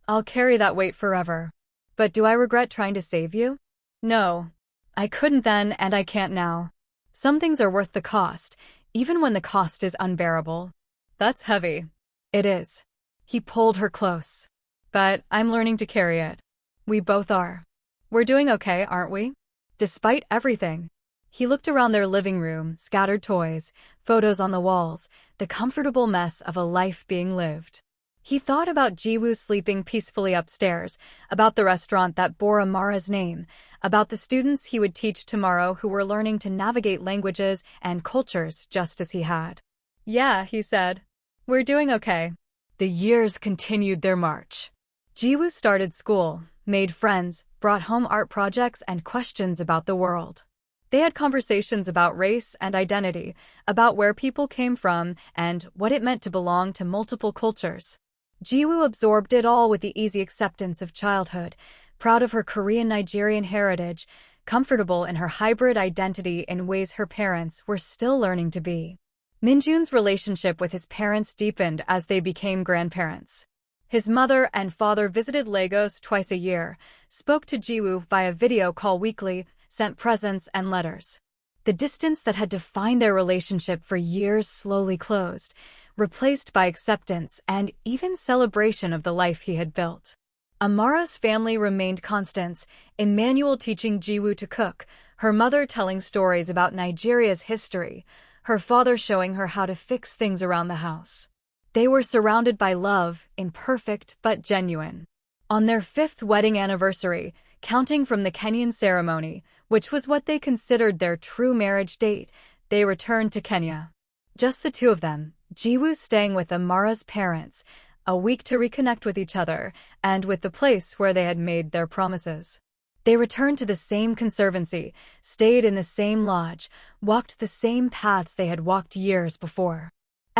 I'll carry that weight forever. But do I regret trying to save you? No. I couldn't then and I can't now. Some things are worth the cost, even when the cost is unbearable." "That's heavy." "It is." He pulled her close. "But I'm learning to carry it. We both are. We're doing okay, aren't we? Despite everything." He looked around their living room, scattered toys, photos on the walls, the comfortable mess of a life being lived. He thought about Jiwoo sleeping peacefully upstairs, about the restaurant that bore Amara's name, about the students he would teach tomorrow who were learning to navigate languages and cultures just as he had. "Yeah," he said. "We're doing okay." The years continued their march. Jiwoo started school, made friends, brought home art projects and questions about the world. They had conversations about race and identity, about where people came from and what it meant to belong to multiple cultures. Jiwoo absorbed it all with the easy acceptance of childhood, proud of her Korean Nigerian heritage, comfortable in her hybrid identity in ways her parents were still learning to be. Minjun's relationship with his parents deepened as they became grandparents. His mother and father visited Lagos twice a year, spoke to Jiwoo via video call weekly, sent presents and letters. The distance that had defined their relationship for years slowly closed, replaced by acceptance and even celebration of the life he had built. Amara's family remained constants, Emmanuel teaching Jiwoo to cook, her mother telling stories about Nigeria's history, her father showing her how to fix things around the house. They were surrounded by love, imperfect but genuine. On their 5th wedding anniversary, counting from the Kenyan ceremony, which was what they considered their true marriage date, they returned to Kenya. Just the two of them, Jiwoo staying with Amara's parents, a week to reconnect with each other, and with the place where they had made their promises. They returned to the same conservancy, stayed in the same lodge, walked the same paths they had walked years before.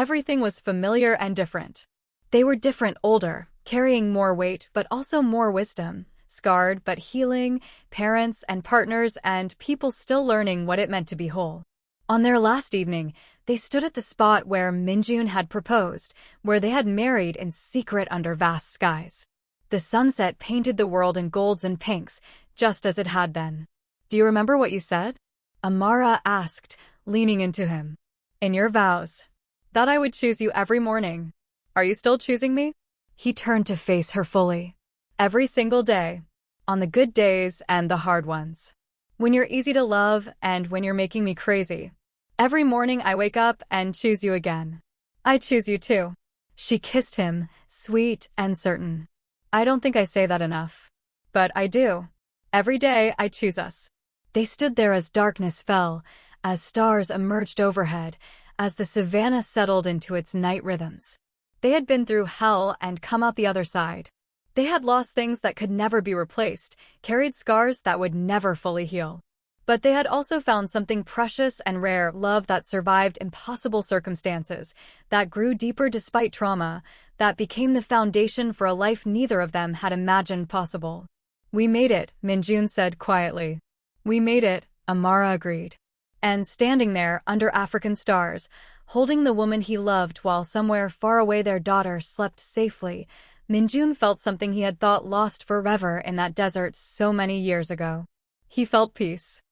Everything was familiar and different. They were different, older, carrying more weight but also more wisdom, scarred but healing, parents and partners and people still learning what it meant to be whole. On their last evening, they stood at the spot where Minjun had proposed, where they had married in secret under vast skies. The sunset painted the world in golds and pinks, just as it had been. "Do you remember what you said?" Amara asked, leaning into him. "In your vows. That I would choose you every morning. Are you still choosing me?" He turned to face her fully. "Every single day. On the good days and the hard ones. When you're easy to love and when you're making me crazy. Every morning I wake up and choose you again. I choose you too." She kissed him, sweet and certain. "I don't think I say that enough. But I do. Every day I choose us." They stood there as darkness fell, as stars emerged overhead, as the savannah settled into its night rhythms. They had been through hell and come out the other side. They had lost things that could never be replaced, carried scars that would never fully heal. But they had also found something precious and rare, love that survived impossible circumstances, that grew deeper despite trauma, that became the foundation for a life neither of them had imagined possible. "We made it," Minjun said quietly. "We made it," Amara agreed. And standing there under African stars, holding the woman he loved while somewhere far away their daughter slept safely, Minjun felt something he had thought lost forever in that desert so many years ago. He felt peace.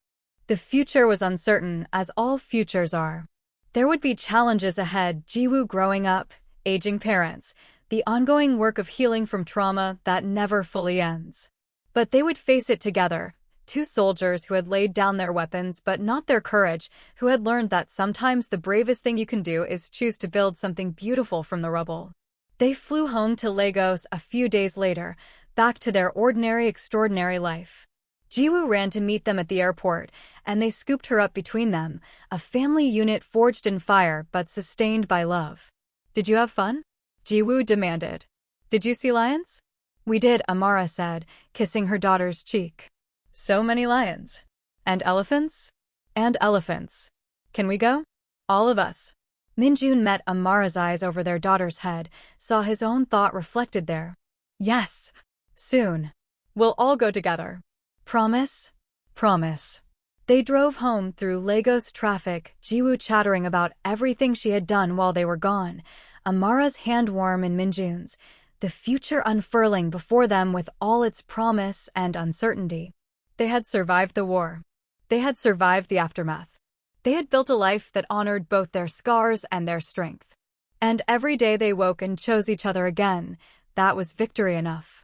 The future was uncertain, as all futures are. There would be challenges ahead, Jiwoo growing up, aging parents, the ongoing work of healing from trauma that never fully ends. But they would face it together, two soldiers who had laid down their weapons but not their courage, who had learned that sometimes the bravest thing you can do is choose to build something beautiful from the rubble. They flew home to Lagos a few days later, back to their ordinary, extraordinary life. Jiwoo ran to meet them at the airport, and they scooped her up between them, a family unit forged in fire but sustained by love. "Did you have fun?" Jiwoo demanded. "Did you see lions?" "We did," Amara said, kissing her daughter's cheek. "So many lions. And elephants?" "And elephants. Can we go? All of us?" Minjun met Amara's eyes over their daughter's head, saw his own thought reflected there. "Yes. Soon. We'll all go together. Promise?" "Promise." They drove home through Lagos traffic, Jiwoo chattering about everything she had done while they were gone, Amara's hand warm in Minjun's, the future unfurling before them with all its promise and uncertainty. They had survived the war. They had survived the aftermath. They had built a life that honored both their scars and their strength. And every day they woke and chose each other again, that was victory enough.